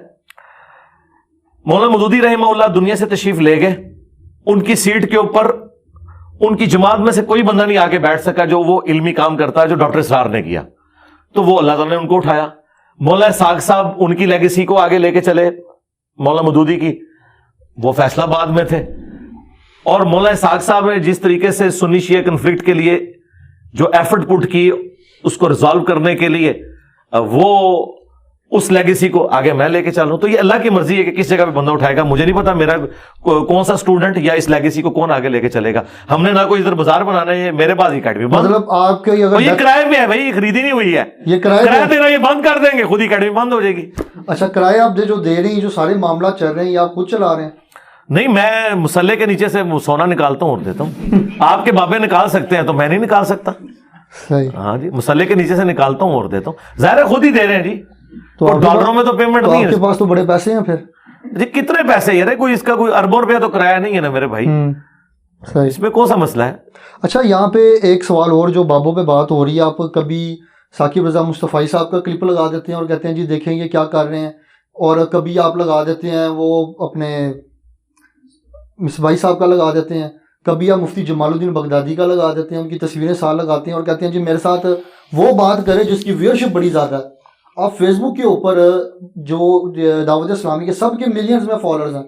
مولانا مودودی رحمہ اللہ دنیا سے تشریف لے گئے, ان کی سیٹ کے اوپر ان کی جماعت میں سے کوئی بندہ نہیں آگے بیٹھ سکا جو وہ علمی کام کرتا ہے جو ڈاکٹر اسرار نے کیا. تو وہ اللہ تعالیٰ نے ان کو اٹھایا. مولانا اسحاق صاحب ان کی لیگیسی کو آگے لے کے چلے, مولانا مودودی کی, وہ فیصلہ آباد میں تھے. اور مولانا اسحاق صاحب نے جس طریقے سے سنی شیعہ کنفلکٹ کے لیے جو ایفرٹ پٹ کی اس کو ریزالو کرنے کے لیے, وہ اس لیگیسی کو آگے میں لے کے چل رہا ہوں. تو یہ اللہ کی مرضی ہے کہ کس جگہ پہ بندہ اٹھائے گا. مجھے نہیں پتا میرا کون سا اسٹوڈنٹ یا اس لیگیسی کو کون آگے لے کے چلے گا. ہم نے نہ کوئی ادھر بازار بنانا ہے, میرے پاس اکیڈمی مطلب آپ کے یہ کرائے پہ ہے بھائی, یہ خریدی نہیں ہوئی ہے, یہ کرایہ دینا یہ بند کر دیں گے, خود اکیڈمی بند ہو جائے گی. اچھا, کرایہ آپ جو دے رہے ہیں, جو سارے معاملات چل رہے ہیں, یہ آپ خود چلا رہے ہیں؟ نہیں, میں مسلح کے نیچے سے سونا نکالتا ہوں اور دیتا ہوں. آپ کے بابے نکال سکتے ہیں تو میں نہیں نکال سکتا. صحیح. ہاں جی, مسلح کے نیچے سے نکالتا ہوں اور دیتا ہوں. ظاہر ہے خود ہی دے رہے ہیں جی, تو ڈالروں میں تو پیمنٹ نہیں ہے. آپ کے پاس تو بڑے پیسے ہیں پھر جی. کتنے پیسے یار, کوئی اس کا کوئی اربوں روپیہ تو کرایہ نہیں ہے نا میرے بھائی. اس میں کون سا مسئلہ ہے؟ اچھا, یہاں پہ ایک سوال اور جو بابوں پہ بات ہو رہی ہے, آپ کبھی ثاقب رضا مصطفی صاحب کا کلپ لگا دیتے ہیں اور کہتے ہیں جی دیکھیں یہ کیا کر رہے ہیں, اور کبھی آپ لگا دیتے ہیں وہ اپنے مصباحی صاحب کا لگا دیتے ہیں, کبھی آپ مفتی جمال الدین بغدادی کا لگا دیتے ہیں, ان کی تصویریں ساتھ لگاتے ہیں اور کہتے ہیں جی میرے ساتھ وہ بات کرے جس کی ویورشپ بڑی زیادہ ہے. آپ فیس بک کے اوپر جو دعوت اسلامی کے سب کے ملینز میں فالوورز ہیں,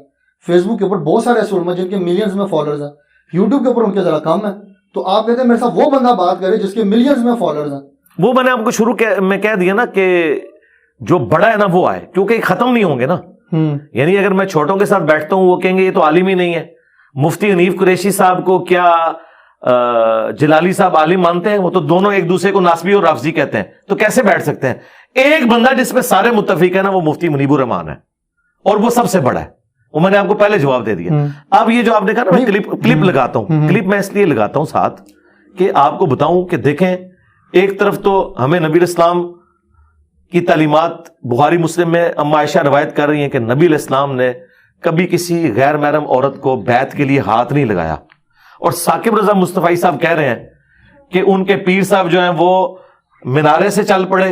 فیس بک کے اوپر بہت سارے ایسے علماء جن کے ملینز میں فالوورز ہیں, یوٹیوب کے اوپر ان کے ذرا کم ہے, تو آپ کہتے ہیں میرے ساتھ وہ بندہ بات کرے جس کے ملینز میں فالوورز ہیں. وہ میں نے آپ کو شروع میں کہہ دیا نا کہ جو بڑا ہے نا وہ آئے, کیونکہ ختم نہیں ہوں گے نا. یعنی اگر میں چھوٹوں کے ساتھ بیٹھتا ہوں وہ کہیں گے یہ تو عالم ہی نہیں ہے. مفتی حنیف قریشی صاحب کو کیا جلالی صاحب عالم مانتے ہیں؟ وہ تو دونوں ایک دوسرے کو ناسبی اور رافضی کہتے ہیں, تو کیسے بیٹھ سکتے ہیں؟ ایک بندہ جس پہ سارے متفق ہے نا وہ مفتی منیب الرحمان ہے, اور وہ سب سے بڑا ہے. وہ میں نے آپ کو پہلے جواب دے دیا. اب یہ جو آپ نے کہا نا میں کلپ لگاتا ہوں, کلپ میں اس لیے لگاتا ہوں ساتھ کہ آپ کو بتاؤں کہ دیکھیں, ایک طرف تو ہمیں نبی اسلام کی تعلیمات بخاری مسلم میں اما عائشہ روایت کر رہی ہیں کہ نبی علیہ السلام نے کبھی کسی غیر محرم عورت کو بیعت کے لیے ہاتھ نہیں لگایا. اور ثاقب رضا مصطفی صاحب کہہ رہے ہیں کہ ان کے پیر صاحب جو ہیں وہ مینارے سے چل پڑے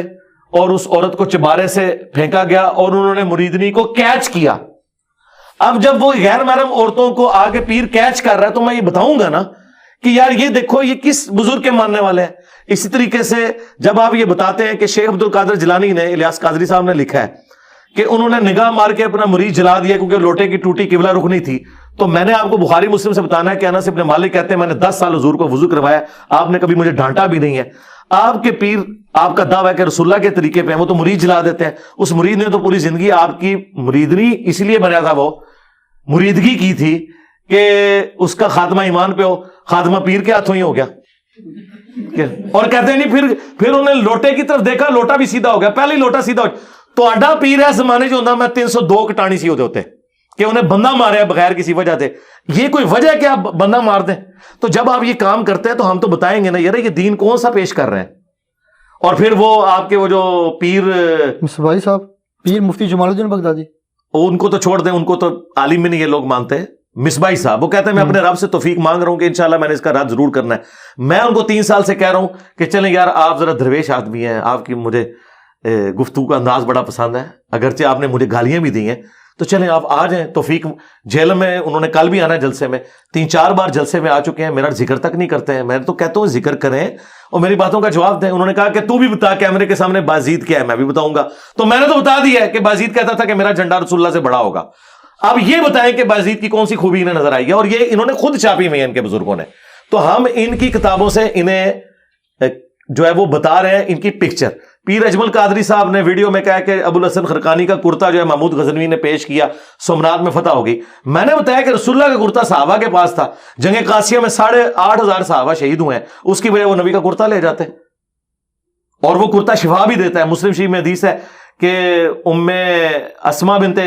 اور اس عورت کو چبارے سے پھینکا گیا اور انہوں نے مریدنی کو کیچ کیا. اب جب وہ غیر محرم عورتوں کو آگے پیر کیچ کر رہا ہے تو میں یہ بتاؤں گا نا کہ یار یہ دیکھو یہ کس بزرگ کے ماننے والے ہیں. اسی طریقے سے جب آپ یہ بتاتے ہیں کہ شیخ عبد القادر جیلانی نے، الیاس قادری صاحب نے لکھا ہے کہ انہوں نے نگاہ مار کے اپنا مرید جلا دیا کیونکہ لوٹے کی ٹوٹی قبلہ رخ نہیں تھی، تو میں نے آپ کو بخاری مسلم سے بتانا ہے کہ انس ابن مالک کہتے ہیں میں نے 10 سال حضور کو وضو کروایا، آپ نے کبھی مجھے ڈانٹا بھی نہیں ہے. آپ کے پیر آپ کا دعویٰ ہے کہ رسول اللہ کے طریقے پہ ہیں، وہ تو مرید جلا دیتے ہیں. اس مرید نے تو پوری زندگی آپ کی مریدنی اس لیے بنایا تھا، وہ مریدگی کی تھی کہ اس کا خاتمہ ایمان پہ ہو، خاتمہ پیر کے ہاتھوں ہی ہو گیا. اور کہتے ہیں نہیں پھر انہیں لوٹے کی طرف دیکھا، لوٹا بھی سیدھا ہو گیا، پہلے ہی لوٹا سیدھا ہو گیا. تو اڈا پیر ہے زمانے جو ہوتا میں 302 کٹانی سی ہوتے کہ انہیں بندہ مارے بغیر کسی وجہ سے. یہ کوئی وجہ ہے کہ آپ بندہ مار دیں؟ تو جب آپ یہ کام کرتے ہیں تو ہم تو بتائیں گے نا یار یہ دین کون سا پیش کر رہے ہیں. اور پھر وہ آپ کے وہ جو پیر مصباحی صاحب، پیر مفتی جمال الدین بغدادی، ان کو تو چھوڑ دیں، ان کو تو عالم بھی نہیں یہ لوگ مانتے ہیں. مصباحی صاحب وہ کہتے ہیں میں اپنے رب سے توفیق مانگ رہا ہوں کہ انشاءاللہ میں نے اس کا رد ضرور کرنا ہے. میں ان کو 3 سال سے کہہ رہا ہوں کہ چلیں یار آپ ذرا درویش آدمی ہیں، آپ کی مجھے گفتگو کا انداز بڑا پسند ہے، اگرچہ آپ نے مجھے گالیاں بھی دی ہیں، تو چلیں آپ آ جائیں. توفیق جیل میں انہوں نے کل بھی آنا ہے جلسے میں، 3-4 بار جلسے میں آ چکے ہیں، میرا ذکر تک نہیں کرتے ہیں. میں تو کہتا ہوں ذکر کریں اور میری باتوں کا جواب دیں. انہوں نے کہا کہ تو بھی بتا کیمرے کے سامنے بازید کیا ہے. میں بھی بتاؤں گا. تو میں نے تو بتا دیا ہے کہ بازید کہتا تھا کہ میرا جھنڈا رسول اللہ سے بڑا ہوگا. اب یہ بتائیں کہ بازید کی کون سی خوبی انہیں نظر آئی ہے، اور یہ انہوں نے خود چھاپی ہوئی ہے ان کے بزرگوں نے. تو ہم ان کی کتابوں سے انہیں جو ہے وہ بتا رہے ہیں ان کی پکچر. پیر اجمل قادری صاحب نے ویڈیو میں کہا کہ ابو الحسن خرقانی کا کرتا جو ہے محمود غزنوی نے پیش کیا، سومنات میں فتح ہو گئی. میں نے بتایا کہ رسول اللہ کا کرتا صحابہ کے پاس تھا، جنگ قاسیہ میں 8,500 صحابہ شہید ہوئے ہیں، اس کی وجہ وہ نبی کا کرتا لے جاتے اور وہ کرتا شفا بھی دیتا ہے. مسلم شریف میں حدیث ہے کہ ام اسما بنت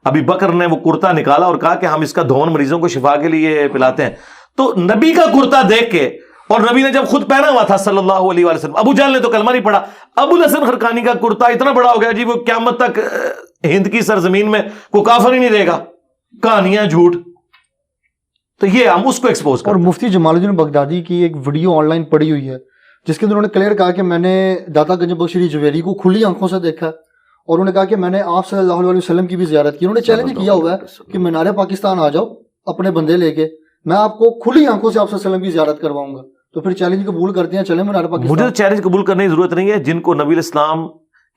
ابی بکر نے وہ کرتا نکالا اور کہا کہ ہم اس کا دھون مریضوں کو شفا کے لیے پلاتے ہیں. تو نبی کا کرتا دیکھ کے، اور نبی نے جب خود پہنا ہوا تھا صلی اللہ علیہ وسلم، ابو جہل نے تو کلمہ نہیں پڑھا، ابو الحسن خرقانی کا کرتا اتنا بڑا ہو گیا جی وہ قیامت تک ہند کی سرزمین میں کوئی کافر ہی نہیں رہے گا. کہانیاں جھوٹ. تو یہ ہم اس کو ایکسپوز کریں. اور مفتی جمال الدین بغدادی کی ایک ویڈیو آن لائن پڑی ہوئی ہے جس کے اندر انہوں نے کلیئر کہا کہ میں نے داتا گنج بخش شری جویری کو کھلی آنکھوں سے دیکھا، اور انہوں نے کہا کہ میں نے آپ صلی اللہ علیہ وسلم کی بھی زیارت کی. انہوں نے چیلنج کیا ہوا ہے کہ مینار پاکستان آ جاؤ اپنے بندے لے کے، میں آپ کو کھلی آنکھوں سے آپ صلی اللہ علیہ وسلم کی زیارت کرواؤں گا. تو پھر چیلنج قبول کرتے ہیں، چلیں مینار پاکستان. مجھے تو چیلنج قبول کرنے کی ضرورت نہیں ہے. جن کو نبی علیہ السلام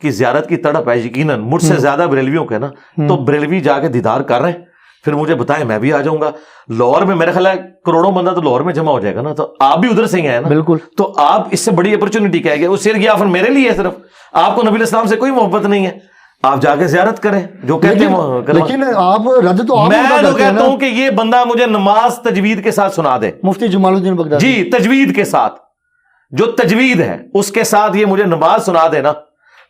کی زیارت کی تڑپ ہے یقیناً مجھ سے زیادہ بریلویوں کے نا، تو بریلوی جا کے دیدار کر رہے ہیں، پھر مجھے بتائیں میں بھی آ جاؤں گا. لاہور میں میرا خیال ہے کروڑوں بندہ تو لاہور میں جمع ہو جائے گا نا، تو آپ بھی ادھر سے ہی ہیں نا. بالکل. تو آپ اس سے بڑی اپرچونٹی کیا ہے؟ وہ سر گیا پھر میرے لیے صرف، آپ کو نبی علیہ السلام سے کوئی محبت نہیں ہے، آپ جا کے زیارت کریں جو کہتے ہیں. لیکن آپ رد تو میں تو کہتا ہوں کہ یہ بندہ مجھے نماز تجوید کے ساتھ سنا دے. مفتی جمال الدین بغدادی جی تجوید کے ساتھ، جو تجوید ہے اس کے ساتھ یہ مجھے نماز سنا دے نا،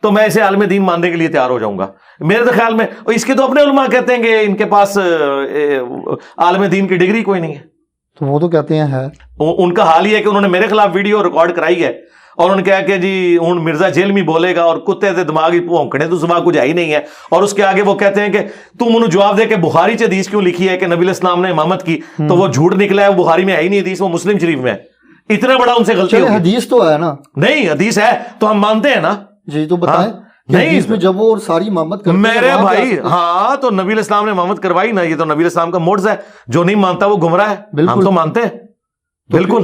تو میں اسے عالم دین ماننے کے لیے تیار ہو جاؤں گا. میرے تو خیال میں اس کے تو اپنے علماء کہتے ہیں کہ ان کے پاس عالم دین کی ڈگری کوئی نہیں ہے. تو وہ تو کہتے ہیں ہے. ان کا حال یہ ہے کہ انہوں نے میرے خلاف ویڈیو ریکارڈ کرائی ہے اور انہوں نے کہا کہ جی ہوں مرزا جیل میں بولے گا اور کتے سے دماغی پونکڑے تو سوا کچھ ہے ہی نہیں ہے. اور اس کے آگے وہ کہتے ہیں کہ تم انہوں جواب دے کہ بخاری سے حدیث کیوں لکھی ہے کہ نبی علیہ السلام نے امامت کی، تو وہ جھوٹ نکلا ہے، وہ بخاری میں ہے ہی نہیں حدیث، وہ مسلم شریف میں ہے. اتنا بڑا ان سے غلطی ہوگی. حدیث تو ہے نا. نہیں حدیث ہے تو ہم مانتے ہیں نا. جی تو بتائیں. نہیں اس میں جب وہ ساری امامت کرتے ہیں میرے بھائی، ہاں تو نبی علیہ السلام نے امامت کروائی نا، یہ تو نبی علیہ السلام کا معجزہ ہے. جو نہیں مانتا وہ گمراہ ہے. ہم تو مانتے ہیں بالکل.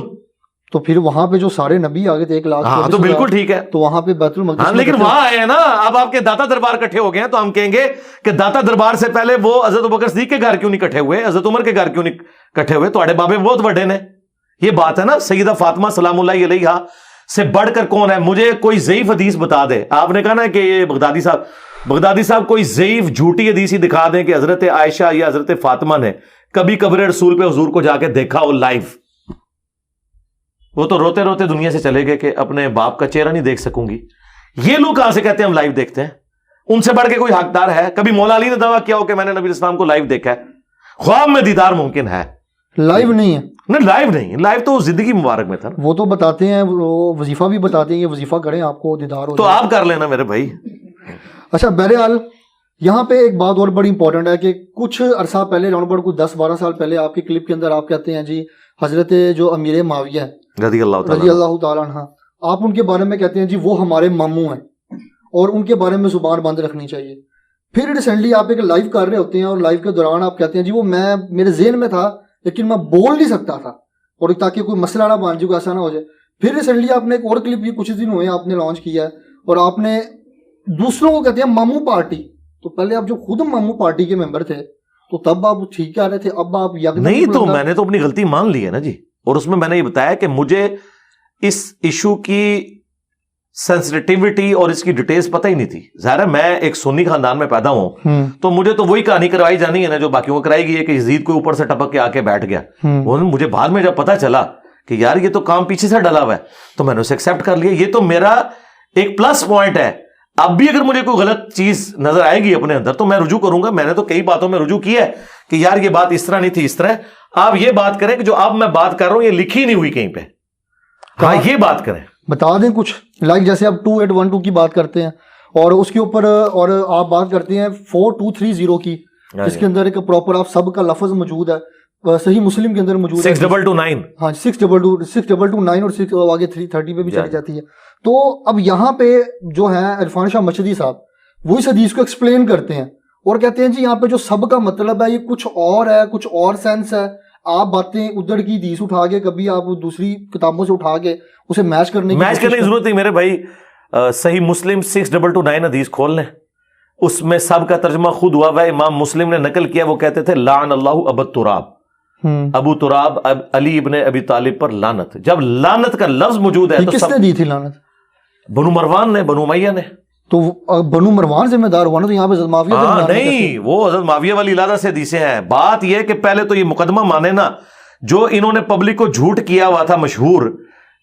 تو پھر وہاں پہ جو سارے نبی آگے تھے 1,00,000، ہاں تو بالکل ٹھیک ہے. تو وہاں پہ بیت المقدس، لیکن وہاں آئے ہیں نا. اب آپ کے داتا دربار اکٹھے ہو گئے ہیں تو ہم کہیں گے کہ داتا دربار سے پہلے وہ حضرت ابوبکر صدیق کے گھر کیوں نہیں اکٹھے ہوئے، حضرت عمر کے گھر کیوں نہیں اکٹھے ہوئے؟ تھوڑے بابے بہت بڑے نے. یہ بات ہے نا. سیدہ فاطمہ سلام اللہ علیہا سے بڑھ کر کون ہے؟ مجھے کوئی ضعیف حدیث بتا دے. آپ نے کہا نا کہ یہ بغدادی صاحب کوئی ضعیف جھوٹی حدیث ہی دکھا دیں کہ حضرت عائشہ یا حضرت فاطمہ نے کبھی قبر رسول پہ حضور کو جا کے دیکھا ہو لائیو. وہ تو روتے روتے دنیا سے چلے گئے کہ اپنے باپ کا چہرہ نہیں دیکھ سکوں گی. یہ لوگ کہاں سے کہتے ہیں ہم لائیو دیکھتے ہیں؟ ان سے بڑھ کے کوئی حقدار ہے؟ کبھی مولا علی نے دعویٰ کیا ہو کہ میں نے نبی اسلام کو لائیو دیکھا ہے؟ خواب میں دیدار ممکن ہے لائیو نہیں ہے. نہیں لائیو نہیں, لائیو تو زندگی مبارک میں تھا نا. وہ تو بتاتے ہیں, وہ وظیفہ بھی بتاتے ہیں, یہ وظیفہ کریں آپ کو دیدار ہو تو آپ کر لینا میرے بھائی. اچھا بہرحال یہاں پہ ایک بات اور بڑی امپورٹنٹ ہے کہ کچھ عرصہ پہلے راؤنڈ اباؤٹ کوئی 10-12 سال پہلے آپ کی کلپ کے اندر آپ کہتے ہیں جی حضرت جو امیر معاویہ رضی اللہ تعالیٰ عنہ, آپ ان کے بارے میں کہتے ہیں جی وہ ہمارے ماموں ہیں اور ان کے بارے میں زبان بند رکھنی چاہیے. پھر ریسنٹلی آپ ایک لائیو کر رہے ہوتے ہیں اور لائیو کے دوران آپ کہتے ہیں جی وہ میں میرے ذہن میں تھا لیکن میں بول نہیں سکتا تھا, اور تاکہ کوئی مسئلہ نہ بن جائے, ایسا نہ ہو جائے. پھر ریسنٹلی آپ نے ایک اور کلپ بھی کچھ دن ہوئے آپ نے لانچ کیا ہے اور آپ نے دوسروں کو کہتے ہیں ماموں پارٹی. تو پہلے آپ جو خود ماموں پارٹی کے ممبر تھے تو تب آپ ٹھیک کہہ رہے تھے, اب آپ نہیں. تو میں نے تو اپنی غلطی مان لی ہے نا جی, اور اس میں میں نے یہ بتایا کہ مجھے اس ایشو کی سینسٹیوٹی اور اس کی ڈیٹیلز پتہ ہی نہیں تھی. ظاہر ہے میں ایک سنی خاندان میں پیدا ہوں تو مجھے تو وہی کہانی کروائی جانی ہے نا جو باقیوں کو کرائی گئی ہے کہ یزید کو اوپر سے ٹپک کے آ کے بیٹھ گیا. مجھے بعد میں جب پتا چلا کہ یار یہ تو کام پیچھے سے ڈلا ہوا ہے تو میں نے اسے ایکسیپٹ کر لیا. یہ تو میرا ایک پلس پوائنٹ ہے. اب بھی اگر مجھے کوئی غلط چیز نظر آئے گی اپنے اندر تو میں رجوع کروں گا. میں نے تو کئی باتوں میں رجوع کیا ہے کہ یار یہ بات اس طرح نہیں تھی, اس طرح. آپ یہ بات کریں کہ جو اب میں بات کر رہا ہوں یہ لکھی نہیں ہوئی کہیں پہ. ہاں یہ بات کریں, بتا دیں کچھ لائک جیسے آپ 2812 کی بات کرتے ہیں اور اس کے اوپر اور آپ بات کرتے ہیں 4230 کی, جس کے اندر ایک پراپر آپ سب کا لفظ موجود ہے, صحیح مسلم کے اندر موجود ہے 6229. ہاں 6229 اور 6 آگے 330 پہ بھی چلی جاتی ہے. تو اب یہاں پہ جو ہے عرفان شاہ مشہدی صاحب وہ اس حدیث کو ایکسپلین کرتے ہیں اور کہتے ہیں جی یہاں پہ جو سب کا مطلب ہے یہ کچھ اور ہے, کچھ اور سینس ہے. آپ باتیں ادھر کی حدیث اٹھا کے کبھی آپ دوسری کتابوں سے اٹھا کے اسے میچ کرنے کی ضرورت نہیں میرے بھائی. صحیح مسلم 6229 حدیث کھول لیں, اس میں سب کا ترجمہ خود ہوا ہے, امام مسلم نے نقل کیا. وہ کہتے تھے لعن اللہ ابو تراب, ابو تراب علی ابن ابی طالب پر لعنت. جب لعنت کا لفظ موجود ہے تو کس نے دی تھی لعنت؟ بنو مروان نے, بنو امیہ نے. تو بنو مروان ذمہ دار ہوا نا, تو یہاں پہ حضرت معاویہ نہیں, وہ حضرت معاویہ والی علیحدہ سے حدیثیں ہیں. بات یہ کہ پہلے تو یہ مقدمہ مانے نا جو انہوں نے پبلک کو جھوٹ کیا ہوا تھا مشہور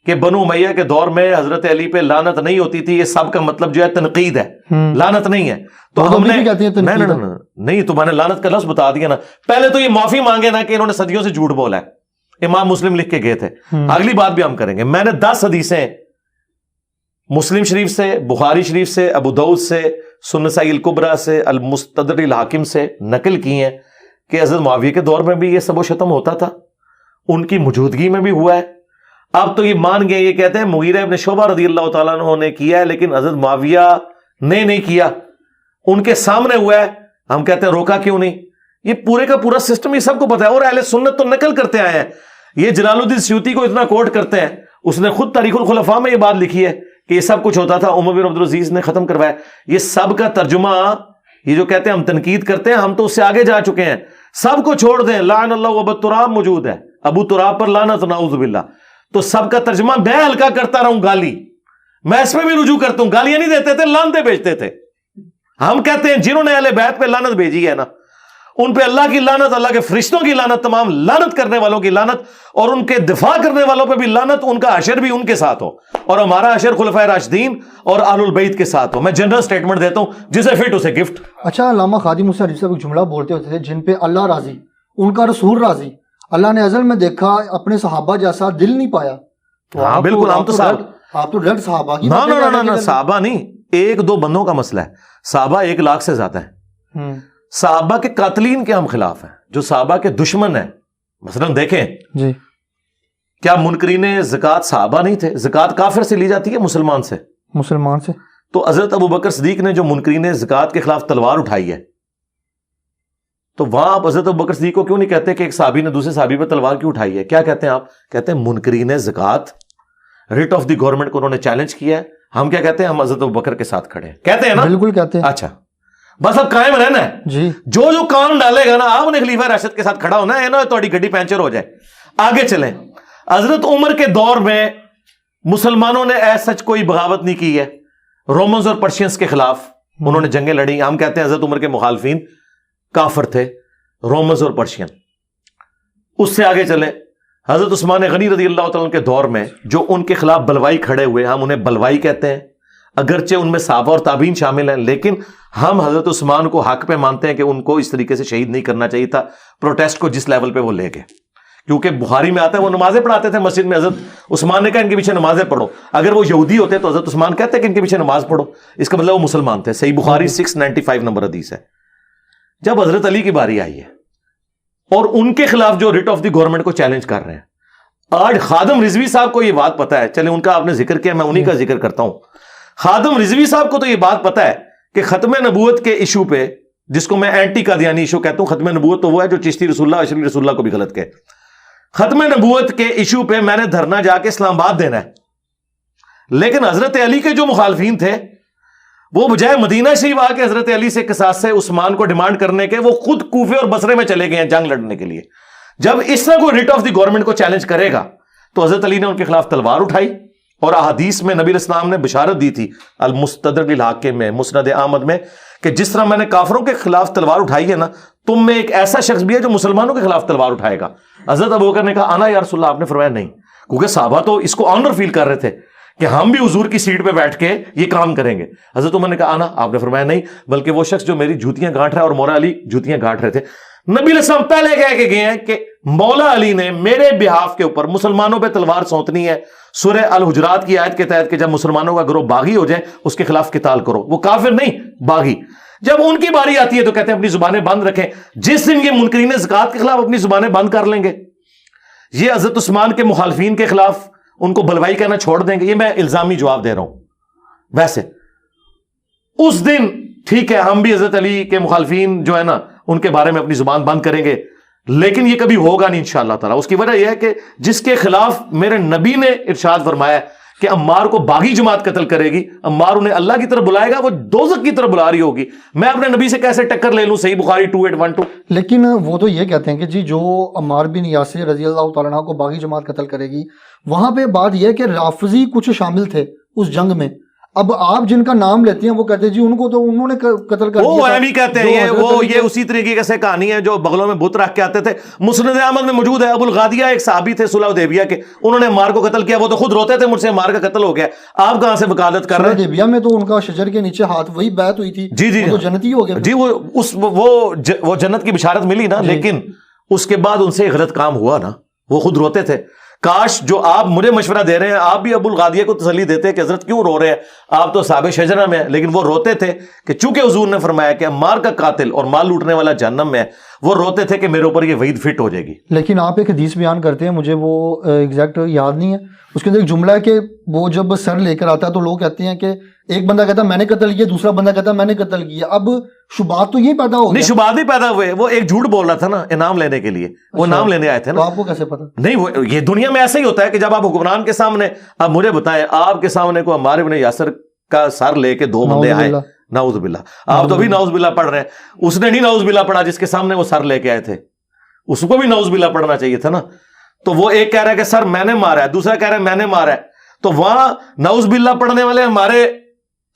کہ بنو امیہ کے دور میں حضرت علی پہ لعنت نہیں ہوتی تھی. یہ سب کا مطلب جو ہے تنقید ہے, لعنت نہیں ہے. تو ہم نے نہیں, تو میں نے لعنت کا لفظ بتا دیا نا. پہلے تو یہ معافی مانگے نا کہ انہوں نے صدیوں سے جھوٹ بولا ہے. امام مسلم لکھ کے گئے تھے, اگلی بات بھی ہم کریں گے. میں نے 10 حدیثیں مسلم شریف سے, بخاری شریف سے, ابو داؤد سے, سنن نسائی الکبریٰ سے, المستدرک الحاکم سے نقل کی ہیں کہ حضرت معاویہ کے دور میں بھی یہ سب و شتم ہوتا تھا, ان کی موجودگی میں بھی ہوا ہے. اب تو یہ مان گئے, یہ کہتے ہیں مغیرہ ابن شعبہ رضی اللہ تعالیٰ عنہ نے کیا ہے لیکن حضرت معاویہ نے نہیں کیا, ان کے سامنے ہوا ہے. ہم کہتے ہیں روکا کیوں نہیں؟ یہ پورے کا پورا سسٹم یہ سب کو پتا ہے, اور اہل سنت تو نقل کرتے آئے ہیں. یہ جلال الدین سیوطی کو اتنا کوٹ کرتے ہیں, اس نے خود تاریخ الخلفاء میں یہ بات لکھی ہے کہ یہ سب کچھ ہوتا تھا, عمر بن عبدالعزیز نے ختم کروایا. یہ سب کا ترجمہ, یہ جو کہتے ہیں ہم تنقید کرتے ہیں, ہم تو اس سے آگے جا چکے ہیں. سب کو چھوڑ دیں, لعن اللہ ابو تراب موجود ہے, ابو تراب پر لعنت نعوذ باللہ. تو سب کا ترجمہ میں ہلکا کرتا رہوں, گالی میں اس میں بھی رجوع کرتا ہوں. گالیاں نہیں دیتے تھے, لعنتیں بھیجتے تھے. ہم کہتے ہیں جنہوں نے اہل بیت پہ لعنت بھیجی ہے نا, ان پہ اللہ کی لعنت, اللہ کے فرشتوں کی لعنت, تمام لعنت کرنے والوں کی لعنت, اور ان کے دفاع کرنے والوں پہ بھی لعنت. ان کا حشر بھی ان کے ساتھ ہو اور ہمارا حشر خلفائے راشدین اور اہل البیت کے ساتھ ہو. میں جنرل سٹیٹمنٹ دیتا ہوں, جسے فٹ اسے گفٹ. اچھا, علامہ خادم موسی حریری صاحب ایک جملہ بولتے ہوتے تھے, جن پہ اللہ راضی ان کا رسول راضی. اللہ نے ازل میں دیکھا اپنے صحابہ جیسا دل نہیں پایا. ہاں بالکل, ہم تو آپ تو ڈائریکٹ صحابہ کی نہ صحابہ نہیں, 1-2 بندوں کا مسئلہ ہے. صحابہ 1 لاکھ سے زیادہ ہیں. صحابہ کے قاتلین کے ہم خلاف ہیں, جو صحابہ کے دشمن ہیں. مثلا دیکھیں جی, کیا منکرین زکوٰۃ صحابہ نہیں تھے؟ زکوٰۃ کافر سے لی جاتی ہے, مسلمان سے. مسلمان سے. تو حضرت ابو بکر صدیق نے جو منکرین زکوٰۃ کے خلاف تلوار اٹھائی ہے, تو وہاں آپ حضرت ابو بکر صدیق کو کیوں نہیں کہتے کہ ایک صحابی نے دوسرے صحابی پہ تلوار کیوں اٹھائی ہے؟ کیا کہتے ہیں آپ؟ کہتے ہیں منکرین زکوٰۃ, ریٹ آف دی گورنمنٹ کو انہوں نے چیلنج کیا ہے. ہم کیا کہتے ہیں؟ ہم حضرت ابو بکر کے ساتھ کھڑے ہیں. کہتے ہیں نا, بالکل کہتے ہیں. اچھا, بس اب قائم رہنا ہے جی. جو کام ڈالے گا نا, آپ نے خلیفہ راشد کے ساتھ کھڑا ہونا ہے نا, تھوڑی گڈی پینچر ہو جائے. آگے چلیں. حضرت عمر کے دور میں مسلمانوں نے ایسا سچ کوئی بغاوت نہیں کی ہے رومنز اور پرشینز کے خلاف. انہوں نے جنگیں لڑی. ہم کہتے ہیں حضرت عمر کے مخالفین کافر تھے, رومنز اور پرشین. اس سے آگے چلیں. حضرت عثمان غنی رضی اللہ تعالیٰ کے دور میں جو ان کے خلاف بلوائی کھڑے ہوئے, ہم انہیں بلوائی کہتے ہیں. اگرچہ ان میں صحابہ اور تابعین شامل ہیں, لیکن ہم حضرت عثمان کو حق پہ مانتے ہیں کہ ان کو اس طریقے سے شہید نہیں کرنا چاہیے تھا. پروٹیسٹ کو جس لیول پہ وہ لے گئے, کیونکہ بخاری میں آتا ہے وہ نمازیں پڑھاتے تھے مسجد میں. حضرت عثمان نے کہا ان کے پیچھے نمازیں پڑھو. اگر وہ یہودی ہوتے تو حضرت عثمان کہتے کہ ان کے پیچھے نماز پڑھو, اس کا مطلب وہ مسلمان تھے. صحیح بخاری 695 نمبر حدیث ہے. جب حضرت علی کی باری آئی ہے اور ان کے خلاف جو ریٹ آف دی گورنمنٹ کو چیلنج کر رہے ہیں, آج خادم رضوی صاحب کو یہ بات پتا ہے, چلیں ان کا آپ نے ذکر کیا, میں انہی کا ذکر کرتا ہوں. خادم رضوی صاحب کو تو یہ بات پتا ہے کہ ختم نبوت کے ایشو پہ, جس کو میں اینٹی قادیانی ایشو کہتا ہوں, ختم نبوت تو وہ ہے جو چشتی رسول اللہ اشرف رسول اللہ کو بھی غلط کہے. ختم نبوت کے ایشو پہ میں نے دھرنا جا کے اسلام آباد دینا ہے, لیکن حضرت علی کے جو مخالفین تھے وہ بجائے مدینہ شریف آ کے حضرت علی سے قصاص سے عثمان کو ڈیمانڈ کرنے کے, وہ خود کوفے اور بصرے میں چلے گئے ہیں جنگ لڑنے کے لیے. جب اس طرح کوئی ریٹ آف دی گورنمنٹ کو چیلنج کرے گا تو حضرت علی نے ان کے خلاف تلوار اٹھائی, اور احادیث میں نبی الاسلام نے بشارت دی تھی المستدرک للحاکم میں, مسند احمد میں, کہ جس طرح میں نے کافروں کے خلاف تلوار اٹھائی ہے نا, تم میں ایک ایسا شخص بھی ہے جو مسلمانوں کے خلاف تلوار اٹھائے گا. حضرت ابوبکر نے کہا انا یا رسول اللہ. آپ نے فرمایا نہیں, کیونکہ صحابہ تو اس کو آنر فیل کر رہے تھے کہ ہم بھی حضور کی سیٹ پہ بیٹھ کے یہ کام کریں گے. حضرت عمر نے کہا انا. آپ نے فرمایا نہیں, بلکہ وہ شخص جو میری جوتیاں گانٹ رہا ہے, اور مولا علی جوتیاں گانٹ رہے تھے. نبی علیہ السلام پہلے کہہ کے گئے ہیں کہ مولا علی نے میرے بہاف کے اوپر مسلمانوں پہ تلوار سونتنی ہے. سورہ الحجرات کی آیت کے تحت کہ جب مسلمانوں کا گروہ باغی ہو جائے اس کے خلاف قتال کرو. وہ کافر نہیں, باغی. جب ان کی باری آتی ہے تو کہتے ہیں اپنی زبانیں بند رکھیں. جس دن یہ منکرین زکات کے خلاف اپنی زبانیں بند کر لیں گے, یہ حضرت عثمان کے مخالفین کے خلاف ان کو بلوائی کہنا چھوڑ دیں گے, یہ میں الزامی جواب دے رہا ہوں. ویسے اس دن ٹھیک ہے, ہم بھی حضرت علی کے مخالفین جو ہے نا ان کے بارے میں اپنی زبان بند کریں گے, لیکن یہ کبھی ہوگا نہیں انشاءاللہ تعالیٰ. اس کی وجہ یہ ہے کہ جس کے خلاف میرے نبی نے ارشاد فرمایا کہ عمار کو باغی جماعت قتل کرے گی, عمار انہیں اللہ کی طرف بلائے گا, وہ دوزخ کی طرف بلا رہی ہوگی, میں اپنے نبی سے کیسے ٹکر لے لوں. صحیح بخاری 2812. لیکن وہ تو یہ کہتے ہیں کہ جی جو عمار بن یاسر رضی اللہ تعالیٰ عنہ کو باغی جماعت قتل کرے گی, وہاں پہ بات یہ ہے کہ رافضی کچھ شامل تھے اس جنگ میں. اب آپ جن کا نام لیتے ہیں وہ کہتے ہیں جی ان کو تو انہوں نے قتل کر دیا. وہ ایویں کہتے ہیں, یہ اسی طریقے سے کہانی ہے جو بغلوں میں بت رکھ کے آتے تھے. مسند احمد میں موجود ہے, ابو الغادیہ ایک صحابی تھے صلح حدیبیہ کے, انہوں نے عمار کو قتل کیا. وہ تو خود روتے تھے مجھ سے عمار کا قتل ہو گیا. آپ کہاں سے وکالت کر رہے ہیں؟ حدیبیہ میں تو ان کا شجر کے نیچے ہاتھ وہی بیعت ہوئی تھی. جی وہ جنتی ہو گئے. جی وہ جنت کی بشارت ملی نا, لیکن اس کے بعد ان سے غلط کام ہوا نا, وہ خود روتے تھے. کاش جو آپ مجھے مشورہ دے رہے ہیں آپ بھی ابو الغادیہ کو تسلی دیتے کہ حضرت کیوں رو رہے ہیں, آپ تو صحابہ شجرہ میں ہیں. لیکن وہ روتے تھے کہ چونکہ حضور نے فرمایا کہ عمار کا قاتل اور مال لوٹنے والا جہنم میں ہے, وہ روتے تھے کہ میرے اوپر یہ وعید فٹ ہو جائے گی. لیکن آپ ایک حدیث بیان کرتے ہیں, مجھے وہ ایگزیکٹ یاد نہیں ہے, اس کے اندر ایک جملہ ہے کہ وہ جب سر لے کر آتا ہے تو لوگ کہتے ہیں کہ ایک بندہ کہتا ہے میں نے قتل کیا, دوسرا بندہ کہتا ہے میں نے قتل کیا. اب شبہات تو یہ پیدا ہو گئے. نہیں, شبہات نہیں پیدا ہوئے, وہ ایک جھوٹ بول رہا تھا نا انعام لینے کے لیے, وہ انعام لینے آئے تھے نا. تو آپ کو کیسے پتا؟ نہیں, وہ یہ دنیا میں ایسا ہی ہوتا ہے کہ جب آپ حکمران کے سامنے, اب مجھے بتائیں آپ کے سامنے کو عمار بن یاسر کا سر لے کے دو بندے آئے, نعوذ باللہ, آپ تو بھی نعوذ باللہ پڑھ رہے ہیں, اس نے نہیں نعوذ باللہ پڑھا جس کے سامنے وہ سر لے کے آئے تھے, اس کو بھی نعوذ باللہ پڑھنا چاہیے تھا نا. تو وہ ایک کہہ رہا ہے کہ سر میں نے مارا ہے, دوسرا کہہ رہا ہے میں نے مارا ہے. تو وہاں نعوذ باللہ پڑھنے والے ہمارے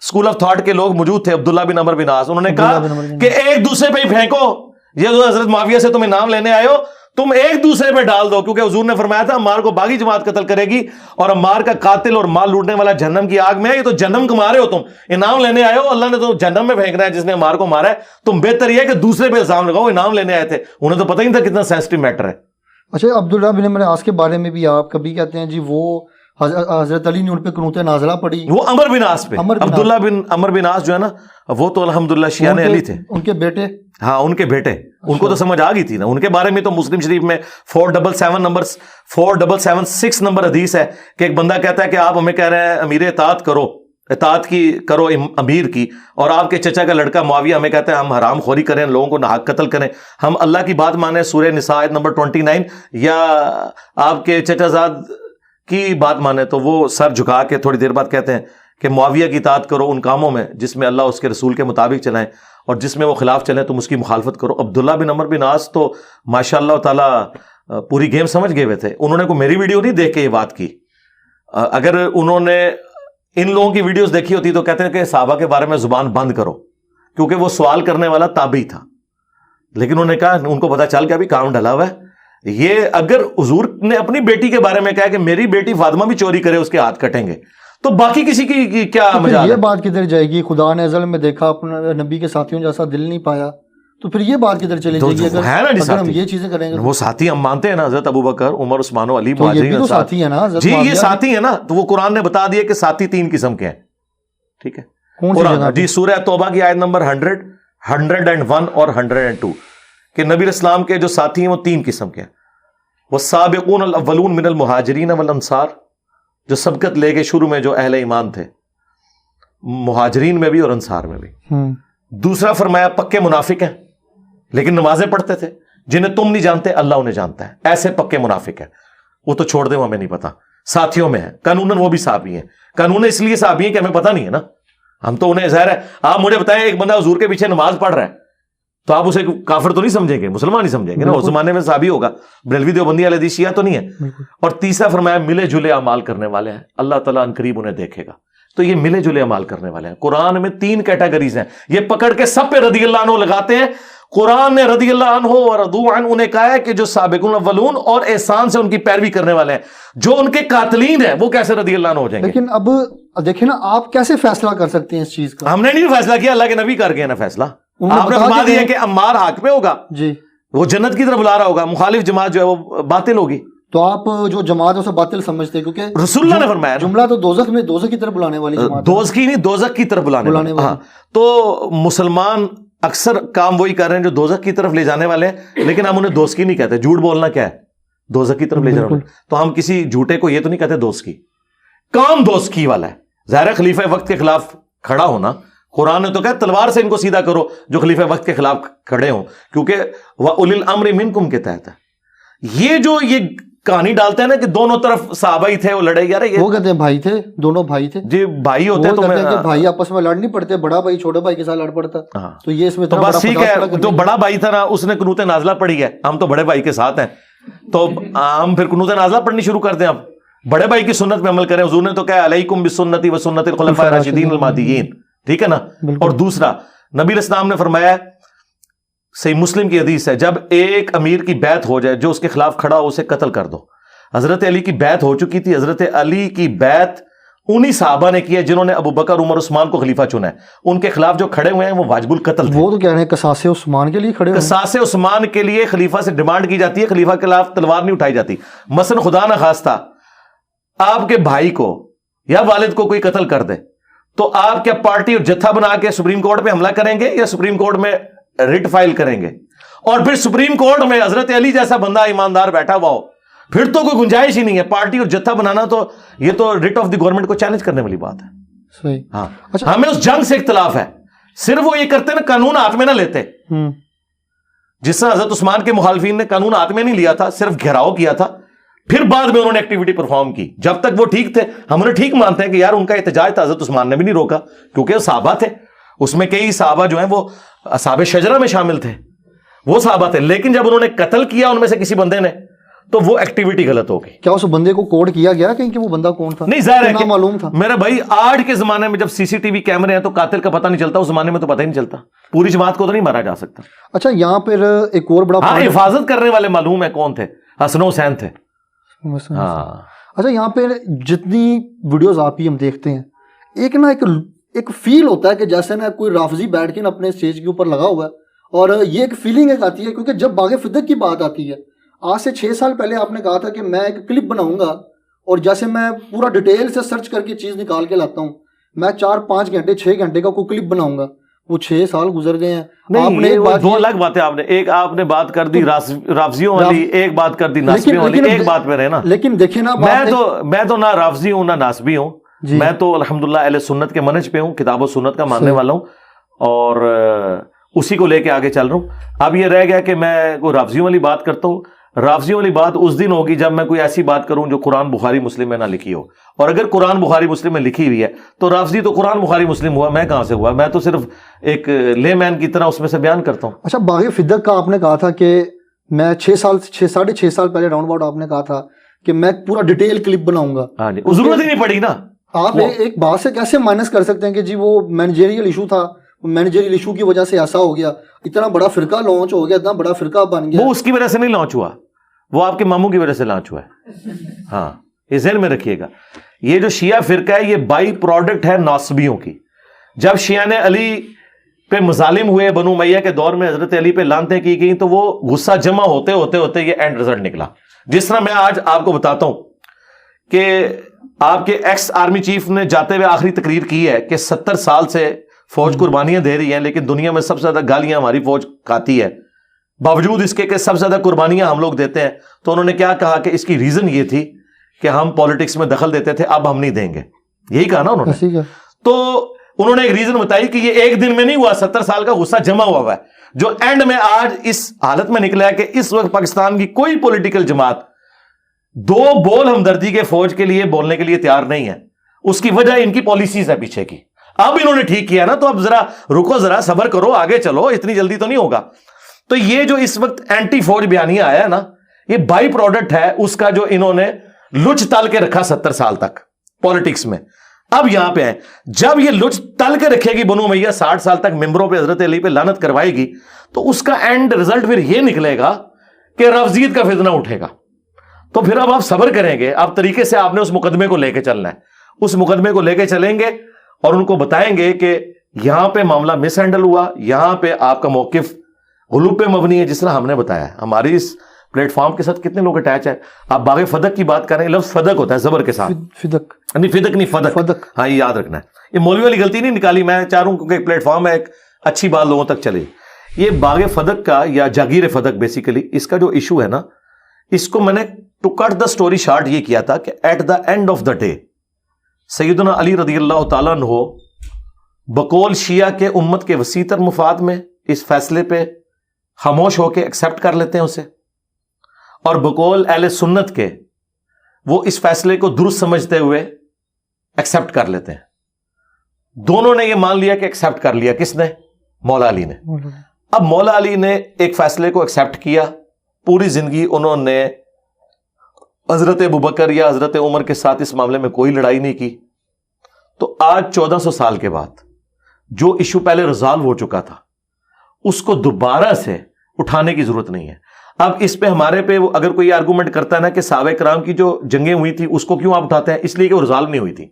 اسکول آف تھاٹ کے لوگ موجود تھے, عبداللہ بن عمر بن عاص, انہوں نے کہا کہ ایک دوسرے پہ ہی پھینکو, یہ جو حضرت معاویہ سے تم انعام لینے آئے ہو تم ایک دوسرے پہ ڈال دو, کیونکہ حضور نے فرمایا تھا عمار کو باغی جماعت قتل کرے گی اور عمار کا قاتل اور مال لوٹنے والا جہنم کی آگ میں ہے. یہ تو جہنم کما رہے ہو, تم انعام لینے آئے ہو, اللہ نے تو جہنم میں پھینکنا ہے جس نے عمار کو مارا ہے. تم بہتر یہ ہے کہ دوسرے پہ الزام لگاؤ, انعام لینے آئے تھے, انہیں تو پتہ ہی نہیں تھا کتنا سینسٹیو میٹر ہے. اچھا, عبداللہ بن عمر عاص کے بارے میں بھی آپ کبھی کہتے ہیں جی وہ حضرت علی نے ان پہ قنوت نازلہ پڑھی, وہ عمر بن عاص پہ. عبداللہ بن عمر بن عاص جو ہے نا وہ تو الحمدللہ شیعہ علی تھے, ان کے بیٹے. ہاں ان کے بیٹے, ان کو تو سمجھ آ گئی تھی نا. ان کے بارے میں تو مسلم شریف میں 4776 نمبر حدیث ہے کہ ایک بندہ کہتا ہے کہ آپ ہمیں کہہ رہے ہیں امیر اطاعت کرو, اطاعت کی کرو امیر کی, اور آپ کے چچا کا لڑکا معاویہ ہمیں کہتا ہے ہم حرام خوری کریں, لوگوں کو ناحق قتل کریں, ہم اللہ کی بات مانیں سورہ نساء آیت نمبر 29, یا آپ کے چچا زاد کی بات مانے. تو وہ سر جھکا کے تھوڑی دیر بعد کہتے ہیں کہ معاویہ کی اطاعت کرو ان کاموں میں جس میں اللہ اس کے رسول کے مطابق چلائیں, اور جس میں وہ خلاف چلیں تم اس کی مخالفت کرو. عبداللہ بن عمر بن عاص تو ماشاء اللہ تعالیٰ پوری گیم سمجھ گئے ہوئے تھے. انہوں نے کوئی میری ویڈیو نہیں دیکھ کے یہ بات کی, اگر انہوں نے ان لوگوں کی ویڈیوز دیکھی ہوتی تو کہتے ہیں کہ صحابہ کے بارے میں زبان بند کرو, کیونکہ وہ سوال کرنے والا تابعی تھا. لیکن انہوں نے کہا, ان کو پتا چل کے ابھی کام ڈلا ہوا ہے, یہ اگر حضور نے اپنی بیٹی کے بارے میں کہا کہ میری بیٹی فاطمہ بھی چوری کرے اس کے ہاتھ کٹیں گے, تو باقی کسی کی کیا مجال ہے؟ یہ بات کدھر جائے گی؟ خدا نے ازل میں دیکھا اپنے نبی کے ساتھیوں جیسا دل نہیں پایا, تو پھر یہ بات کدھر چلی جائے گی اگر ہم یہ چیزیں کریں گے؟ وہ ساتھی ہم مانتے ہیں نا، حضرت ابو بکر، عمر، عثمان و علی، مہاجرین ساتھی ہیں نا جی، یہ ساتھی ہیں نا. تو وہ قرآن نے بتا دیا کہ ساتھی 3 قسم کے ہیں. ٹھیک ہے، قرآن جی سورہ توبہ کی آیت نمبر 100، 101 اور 102 کہ نبی اسلام کے جو ساتھی ہیں وہ 3 قسم کے ہیں. والسابقون الاولون من المہاجرین والانصار، جو سبقت لے کے شروع میں جو اہل ایمان تھے، مہاجرین میں بھی اور انصار میں بھی. دوسرا فرمایا پکے منافق ہیں لیکن نمازیں پڑھتے تھے، جنہیں تم نہیں جانتے اللہ انہیں جانتا ہے. ایسے پکے منافق ہیں، وہ تو چھوڑ دیں، وہ ہمیں نہیں پتا. ساتھیوں میں ہیں قانوناً وہ بھی صحابی ہیں. قانون اس لیے صحابی ہیں کہ ہمیں پتہ نہیں ہے نا، ہم تو انہیں ظاہر ہے. آپ مجھے بتائیں ایک بندہ حضور کے پیچھے نماز پڑھ رہا ہے تو آپ اسے کافر تو نہیں سمجھیں گے، مسلمان ہی سمجھیں گے نا. اس زمانے میں صحابی ہوگا، بریلوی دیوبندی اہل حدیث شیعہ تو نہیں ہے. اور تیسرا فرمایا ملے جلے اعمال کرنے والے ہیں، اللہ تعالیٰ ان قریب انہیں دیکھے گا. تو یہ ملے جلے اعمال کرنے والے ہیں. قرآن میں 3 کیٹیگریز ہیں، یہ پکڑ کے سب پہ رضی اللہ عنہ لگاتے ہیں. قرآن نے رضی اللہ عنہ اور رضوا عنہ انہیں کہا ہے کہ جو سابقون الاولون اور احسان سے ان کی پیروی کرنے والے ہیں، جو ان کے قاتلین ہیں وہ کیسے رضی اللہ عنہ ہو جائیں گے؟ لیکن اب دیکھیں نا، آپ کیسے فیصلہ کر سکتے ہیں اس چیز کا؟ ہم نے نہیں فیصلہ کیا، اللہ کے نبی کر گئے نا فیصلہ. آپ نے فرما دیا کہ عمار حق پہ ہوگا جی، وہ جنت کی طرف بلا رہا ہوگا، مخالف جماعت جو ہے وہ باطل ہوگی. تو آپ جو جماعت ہے اسے باطل سمجھتے ہیں کیونکہ رسول اللہ نے فرمایا جملہ تو دوزخ کی طرف بلانے والی جماعت، دوزخ کی نہیں، دوزخ کی طرف بلانے والی. ہاں، تو مسلمان اکثر کام وہی کر رہے ہیں جو دوزخ کی طرف لے جانے والے ہیں، لیکن ہم انہیں دوست کی نہیں کہتے. جھوٹ بولنا کیا ہے؟ دوزخ کی طرف لے جانا. تو ہم کسی جھوٹے کو یہ تو نہیں کہتے دوست کی، کام دوست کی والا ہے. ظاہر خلیفہ وقت کے خلاف کھڑا ہونا، قرآن نے تو کہا تلوار سے ان کو سیدھا کرو جو خلیفہ وقت کے خلاف کھڑے ہوں، کیونکہ وَأُولِي الْأَمْرِ مِنْكُمْ کے تحت ہے. یہ کہانی ڈالتے ہیں نا کہ دونوں طرف صحابہ ہی تھے وہ لڑے گا. وہ کہتے ہیں بھائی تھے، دونوں بھائی تھے جی، بھائی ہوتے ہیں تو بھائی آپس میں لڑ نہیں پڑتے، بڑا بھائی چھوٹے بھائی کے ساتھ لڑ پڑتا. تو یہ اس میں تو بس ٹھیک ہے، جو بڑا بھائی تھا نا اس نے قنوت نازلہ پڑھی ہے، ہم تو بڑے بھائی کے ساتھ ہیں، تو ہم پھر قنوت نازلہ پڑھنی شروع کر دیں. اب بڑے بھائی کی سنت پہ عمل کریں. حضور نے تو کہا علیکم بسنتی و سنت الخلفاء الراشدین المہدیین. ٹھیک ہے نا. اور دوسرا نبی اسلام نے فرمایا، صحیح مسلم کی حدیث ہے، جب ایک امیر کی بیعت ہو جائے جو اس کے خلاف کھڑا ہو اسے قتل کر دو. حضرت علی کی بیعت ہو چکی تھی. حضرت علی کی بیعت انہی صحابہ نے کی ہے جنہوں نے ابو بکر، عمر، عثمان کو خلیفہ چنا ہے. ان کے خلاف جو کھڑے ہوئے ہیں وہ واجب القتل تھے. وہ تو کہہ رہے ہیں قصاص عثمان کے لیے کھڑے ہوئے. قصاص عثمان کے لیے خلیفہ سے ڈیمانڈ کی جاتی ہے، خلیفہ کے خلاف تلوار نہیں اٹھائی جاتی. مثلا خدا نہ خواستہ آپ کے بھائی کو یا والد کو کوئی قتل کر دے تو آپ کیا پارٹی اور جتھا بنا کے سپریم کورٹ پہ حملہ کریں گے یا سپریم کورٹ میں رٹ فائل کریں گے؟ اور پھر سپریم کورٹ میں حضرت علی جیسا بندہ ایماندار بیٹھا ہوا ہو، پھر تو کوئی گنجائش ہی نہیں ہے. پارٹی اور جتھا بنانا تو یہ تو رٹ آف دی گورنمنٹ کو چیلنج کرنے والی بات ہے. صحیح. ہاں، ہمیں اس جنگ سے اختلاف ہے. صرف وہ یہ کرتے نا قانون ہاتھ میں نہ لیتے، جس طرح حضرت عثمان کے مخالفین نے قانون ہاتھ میں نہیں لیا تھا، صرف گھیراؤ کیا تھا، پھر بعد میں انہوں نے ایکٹیویٹی پرفارم کی. جب تک وہ ٹھیک تھے ہم انہیں ٹھیک مانتے ہیں کہ یار ان کا احتجاج تھا، حضرت عثمان نے بھی نہیں روکا کیونکہ وہ صحابہ تھے. اس میں کئی صحابہ جو ہیں وہ اصحاب شجرہ میں شامل تھے، وہ صحابہ تھے. لیکن جب انہوں نے قتل کیا ان میں سے کسی بندے نے تو وہ ایکٹیویٹی غلط ہو گئی. کیا اس بندے کو کوڈ کیا گیا کہ وہ بندہ کون تھا؟ نہیں، ظاہر ہے کہ معلوم تھا. میرا بھائی آج کے زمانے میں جب سی سی ٹی وی کیمرے ہیں تو قاتل کا پتہ نہیں چلتا، اس زمانے میں تو پتہ ہی نہیں چلتا. پوری جماعت کو تو نہیں مارا جا سکتا. اچھا، یہاں پر ایک اور بڑا حفاظت کرنے والے معلوم ہے کون تھے، حسن و حسین تھے. اچھا، یہاں پہ جتنی ویڈیوز آپ ہی ہم دیکھتے ہیں، ایک فیل ہوتا ہے کہ جیسے نا کوئی رافضی بیٹھ کے نا اپنے اسٹیج کے اوپر لگا ہوا ہے، اور یہ ایک فیلنگ ایک آتی ہے. کیونکہ جب باغ فدق کی بات آتی ہے، آج سے 6 سال پہلے آپ نے کہا تھا کہ میں ایک کلپ بناؤں گا اور جیسے میں پورا ڈیٹیل سے سرچ کر کے چیز نکال کے لاتا ہوں، میں 4-5 گھنٹے 6 گھنٹے کا کوئی کلپ بناؤں گا. وہ 6 سال گزر گئے ہیں. آپ نے دو الگ باتیں، آپ نے بات کر دی رافضیوں والی، ایک بات کر دی ناسبیوں والی. ایک بات پہ رہے نا، لیکن دیکھیں نا، میں تو نہ رافضی ہوں نہ ناسبی ہوں. میں تو الحمدللہ اہل سنت کے منہج پہ ہوں، کتاب و سنت کا ماننے والا ہوں اور اسی کو لے کے آگے چل رہا ہوں. اب یہ رہ گیا کہ میں کوئی رافضیوں والی بات کرتا ہوں. رافضیوں والی بات اس دن ہوگی جب میں کوئی ایسی بات کروں جو قرآن بخاری مسلم میں نہ لکھی ہو. اور اگر قرآن بخاری مسلم میں لکھی ہوئی ہے تو رافضی تو قرآن بخاری مسلم ہوا، میں کہاں سے ہوا؟ میں تو صرف ایک لے مین کی طرح اس میں سے بیان کرتا ہوں. اچھا، باغ فدق کا آپ نے کہا تھا کہ میں 6.5 سال پہلے راؤنڈ اباؤٹ آپ نے کہا تھا کہ میں پورا ڈیٹیل کلپ بناؤں گا. ہاں جی، ضرورت ہی نہیں پڑی نا. آپ ایک بات سے کیسے مائنس کر سکتے ہیں کہ جی وہ مینیجریل ایشو تھا، مینیجریل ایشو کی وجہ سے ایسا ہو گیا، اتنا بڑا فرقہ لانچ ہو گیا، اتنا بڑا فرقہ بن گیا؟ وہ اس کی وجہ سے نہیں لانچ ہوا، وہ آپ کے ماموں کی وجہ سے لانچ ہوا ہے. ہاں، یہ ذہن میں رکھیے گا. یہ جو شیعہ فرقہ ہے یہ بائی پروڈکٹ ہے ناصبیوں کی. جب شیعہ نے علی پہ مظالم ہوئے بنو امیہ کے دور میں، حضرت علی پہ لعنتیں کی گئیں، تو وہ غصہ جمع ہوتے ہوتے ہوتے یہ اینڈ رزلٹ نکلا. جس طرح میں آج آپ کو بتاتا ہوں کہ آپ کے ایکس آرمی چیف نے جاتے ہوئے آخری تقریر کی ہے کہ 70 سال سے فوج قربانیاں دے رہی ہیں، لیکن دنیا میں سب سے زیادہ گالیاں ہماری فوج کھاتی ہے، باوجود اس کے کہ سب سے زیادہ قربانیاں ہم لوگ دیتے ہیں. تو انہوں نے کیا کہا کہ اس کی ریزن یہ تھی کہ ہم پالیٹکس میں دخل دیتے تھے، اب ہم نہیں دیں گے. یہی کہا نا انہوں نے. تو انہوں نے ایک ریزن بتائی کہ یہ ایک دن میں نہیں ہوا، 70 سال کا غصہ جمع ہوا ہے، جو اینڈ میں آج اس حالت میں نکلا ہے کہ اس وقت پاکستان کی کوئی پولیٹیکل جماعت 2 بول ہمدردی کے فوج کے لیے بولنے کے لیے تیار نہیں ہے. اس کی وجہ ان کی پالیسیز ہے پیچھے کی. اب انہوں نے ٹھیک کیا نا، تو اب ذرا رکو، ذرا صبر کرو، آگے چلو، اتنی جلدی تو نہیں ہوگا. تو یہ جو اس وقت اینٹی فوج بیانیہ آیا ہے نا، یہ بائی پروڈکٹ ہے اس کا جو انہوں نے لچ تل کے رکھا 70 سال تک پالیٹکس میں. اب یہاں پہ ہے، جب یہ لچ تل کے رکھے گی بنو امیہ 60 سال تک ممبروں پہ حضرت علی پہ لعنت کروائے گی، تو اس کا اینڈ رزلٹ پھر یہ نکلے گا کہ رفضیت کا فتنہ اٹھے گا. تو پھر اب آپ صبر کریں گے، اب طریقے سے آپ نے اس مقدمے کو لے کے چلنا ہے. اس مقدمے کو لے کے چلیں گے اور ان کو بتائیں گے کہ یہاں پہ معاملہ مس ہینڈل ہوا، یہاں پہ آپ کا موقف غلوب پہ مبنی ہے. جس طرح ہم نے بتایا ہے، ہماری اس پلیٹ فارم کے ساتھ کتنے لوگ اٹیچ ہیں. آپ باغ فدق کی بات کریں، لفظ فدق ہوتا ہے زبر کے ساتھ، فدق نہیں فدق. ہاں یہ یاد رکھنا ہے، یہ مولوی والی غلطی نہیں نکالی، میں چاہ رہا ہوں کیونکہ ایک پلیٹ فارم ہے، ایک اچھی بات لوگوں تک چلے. یہ باغ فدق کا یا جاگیر فدق بیسیکلی اس کا جو ایشو ہے نا، اس کو میں نے to cut the story short یہ کیا تھا کہ at the end of the day سیدنا علی رضی اللہ تعالیٰ عنہ بقول شیعہ کے امت کے وسیع تر مفاد میں اس فیصلے پہ خاموش ہو کے ایکسپٹ کر لیتے ہیں اسے، اور بقول اہل سنت کے وہ اس فیصلے کو درست سمجھتے ہوئے ایکسپٹ کر لیتے ہیں. دونوں نے یہ مان لیا کہ ایکسپٹ کر لیا. کس نے؟ مولا علی نے. اب مولا علی نے ایک فیصلے کو ایکسپٹ کیا، پوری زندگی انہوں نے حضرت ابوبکر یا حضرت عمر کے ساتھ اس معاملے میں کوئی لڑائی نہیں کی. تو آج 1400 سال کے بعد جو ایشو پہلے ریزالو ہو چکا تھا اس کو دوبارہ سے اٹھانے کی ضرورت نہیں ہے. اب اس پہ ہمارے پہ اگر کوئی آرگومنٹ کرتا ہے نا کہ صحابہ کرام کی جو جنگیں ہوئی تھی اس کو کیوں آپ اٹھاتے ہیں، اس لیے کہ وہ ریزالو نہیں ہوئی تھی،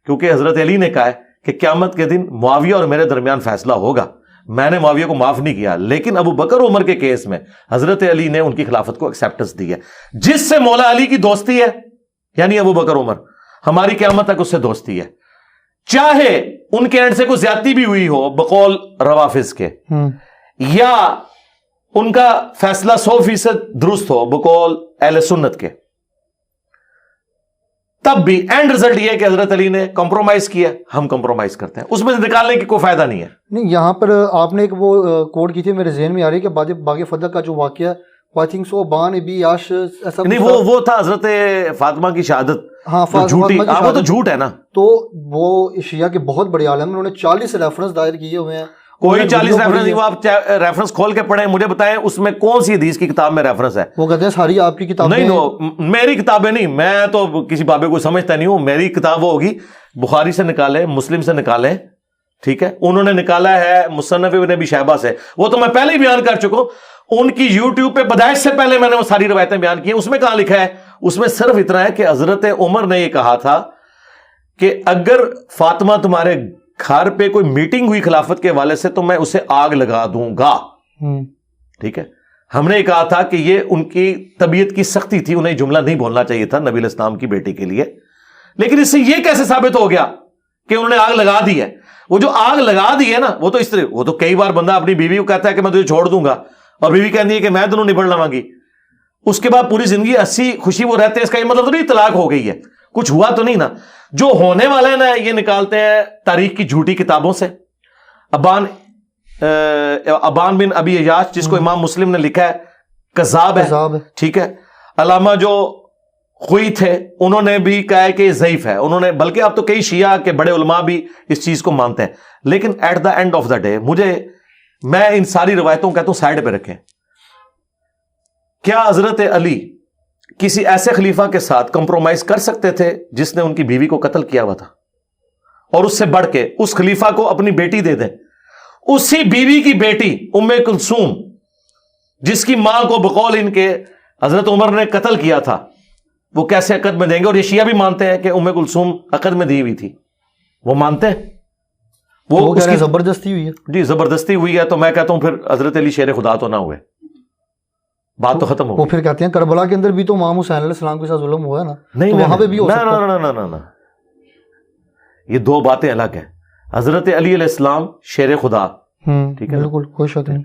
کیونکہ حضرت علی نے کہا ہے کہ قیامت کے دن معاویہ اور میرے درمیان فیصلہ ہوگا. میں نے معاویہ کو معاف نہیں کیا، لیکن ابو بکر عمر کے کیس میں حضرت علی نے ان کی خلافت کو ایکسیپٹنس دی ہے. جس سے مولا علی کی دوستی ہے یعنی ابو بکر عمر، ہماری قیامت تک اس سے دوستی ہے، چاہے ان کے اینڈ سے کوئی زیادتی بھی ہوئی ہو بقول روافظ کے، یا ان کا فیصلہ 100% درست ہو بقول اہل سنت کے. تب بھی اینڈ رزلٹ یہ ہے کہ حضرت علی نے کمپرومائز کیا، ہم کمپرومائز کرتے ہیں، اس میں سے نکالنے کی کوئی فائدہ نہیں ہے. نہیں، یہاں پر آپ نے ایک وہ کوڈ کی تھی میرے ذہن میں آ رہی ہے کہ باغ فدق کا جو واقعہ آئی تھنک سو بان ابی یاش ایسا نہیں، وہ تھا حضرت فاطمہ کی شہادت. ہاں، جھوٹی، وہ تو جھوٹ ہے نا. تو وہ شیعہ کے بہت بڑے عالم ہیں، انہوں نے 40 ریفرنس دائر کیے ہوئے ہیں. کوئی 40 ریفرنس نہیں، وہ آپ ریفرنس کھول کے پڑھیں، مجھے بتائیں اس میں کون سی حدیث کی کتاب میں ریفرنس ہے. وہ کہتے ہیں ساری آپ کی کتابیں. نہیں، میری کتابیں نہیں، میں تو کسی بابے کو سمجھتا نہیں ہوں. میری کتاب وہ ہوگی بخاری سے نکالیں، مسلم سے نکالیں، ٹھیک ہے. انہوں نے نکالا ہے مصنف ابن ابی شیبہ سے، وہ تو میں پہلے ہی بیان کر چکا ہوں. ان کی یوٹیوب پہ پیدائش سے پہلے میں نے وہ ساری روایتیں بیان کی ہیں. اس میں کہاں لکھا ہے؟ اس میں صرف اتنا ہے کہ حضرت عمر نے یہ کہا تھا کہ اگر فاطمہ تمہارے گھر پہ کوئی میٹنگ ہوئی خلافت کے حوالے سے تو میں اسے آگ لگا دوں گا. ٹھیک ہے. ہم نے یہ کہا تھا کہ یہ ان کی طبیعت کی سختی تھی، انہیں جملہ نہیں بولنا چاہیے تھا نبی علیہ السلام کی بیٹی کے لیے. لیکن اس سے یہ کیسے ثابت ہو گیا کہ انہوں نے آگ لگا دی ہے؟ وہ جو آگ لگا دی ہے نا، وہ تو اس طرح، وہ تو کئی بار بندہ اپنی بیوی کو کہتا ہے کہ میں تجھے چھوڑ دوں گا، اور بیوی کہتی ہے کہ میں دونوں نبڑ لواں گی. اس کے بعد پوری زندگی ہنسی خوشی وہ رہتے ہیں. اس کا یہ مطلب تو نہیں طلاق ہو گئی ہے، کچھ ہوا تو نہیں نا. جو ہونے والا ہے نا یہ نکالتے ہیں تاریخ کی جھوٹی کتابوں سے. ابان بن ابی عیاش جس کو امام مسلم نے لکھا ہے کذاب ہے، ٹھیک ہے. علامہ جو خوئی تھے انہوں نے بھی کہا ہے کہ یہ ضعیف ہے. انہوں نے بلکہ اب تو کئی شیعہ کے بڑے علماء بھی اس چیز کو مانتے ہیں. لیکن at the end of the day میں ان ساری روایتوں کو کہتا ہوں سائڈ پہ رکھیں. کیا حضرت علی کسی ایسے خلیفہ کے ساتھ کمپرومائز کر سکتے تھے جس نے ان کی بیوی کو قتل کیا ہوا تھا، اور اس سے بڑھ کے اس خلیفہ کو اپنی بیٹی دے دیں؟ اسی بیوی کی بیٹی ام کلثوم جس کی ماں کو بقول ان کے حضرت عمر نے قتل کیا تھا، وہ کیسے عقد میں دیں گے؟ اور یہ شیعہ بھی مانتے ہیں کہ ام کلثوم عقد میں دی ہوئی تھی. وہ مانتے ہیں، وہ کہہ رہے ہیں زبردستی ہوئی ہے. جی زبردستی ہوئی ہے, تو میں کہتا ہوں پھر حضرت علی شیر خدا تو نہ ہوئے, بات تو ختم ہو وہ پھر کہتے ہیں کربلا کے اندر بھی تو امام حسین علیہ السلام کے ساتھ ظلم ہوا ہے نا, نہیں وہاں پہ بھی ہو سکتا ہے. نہ, یہ دو باتیں الگ ہیں. حضرت علی علیہ السلام شیر خدا, ٹھیک ہے, بالکل کوئی شک نہیں.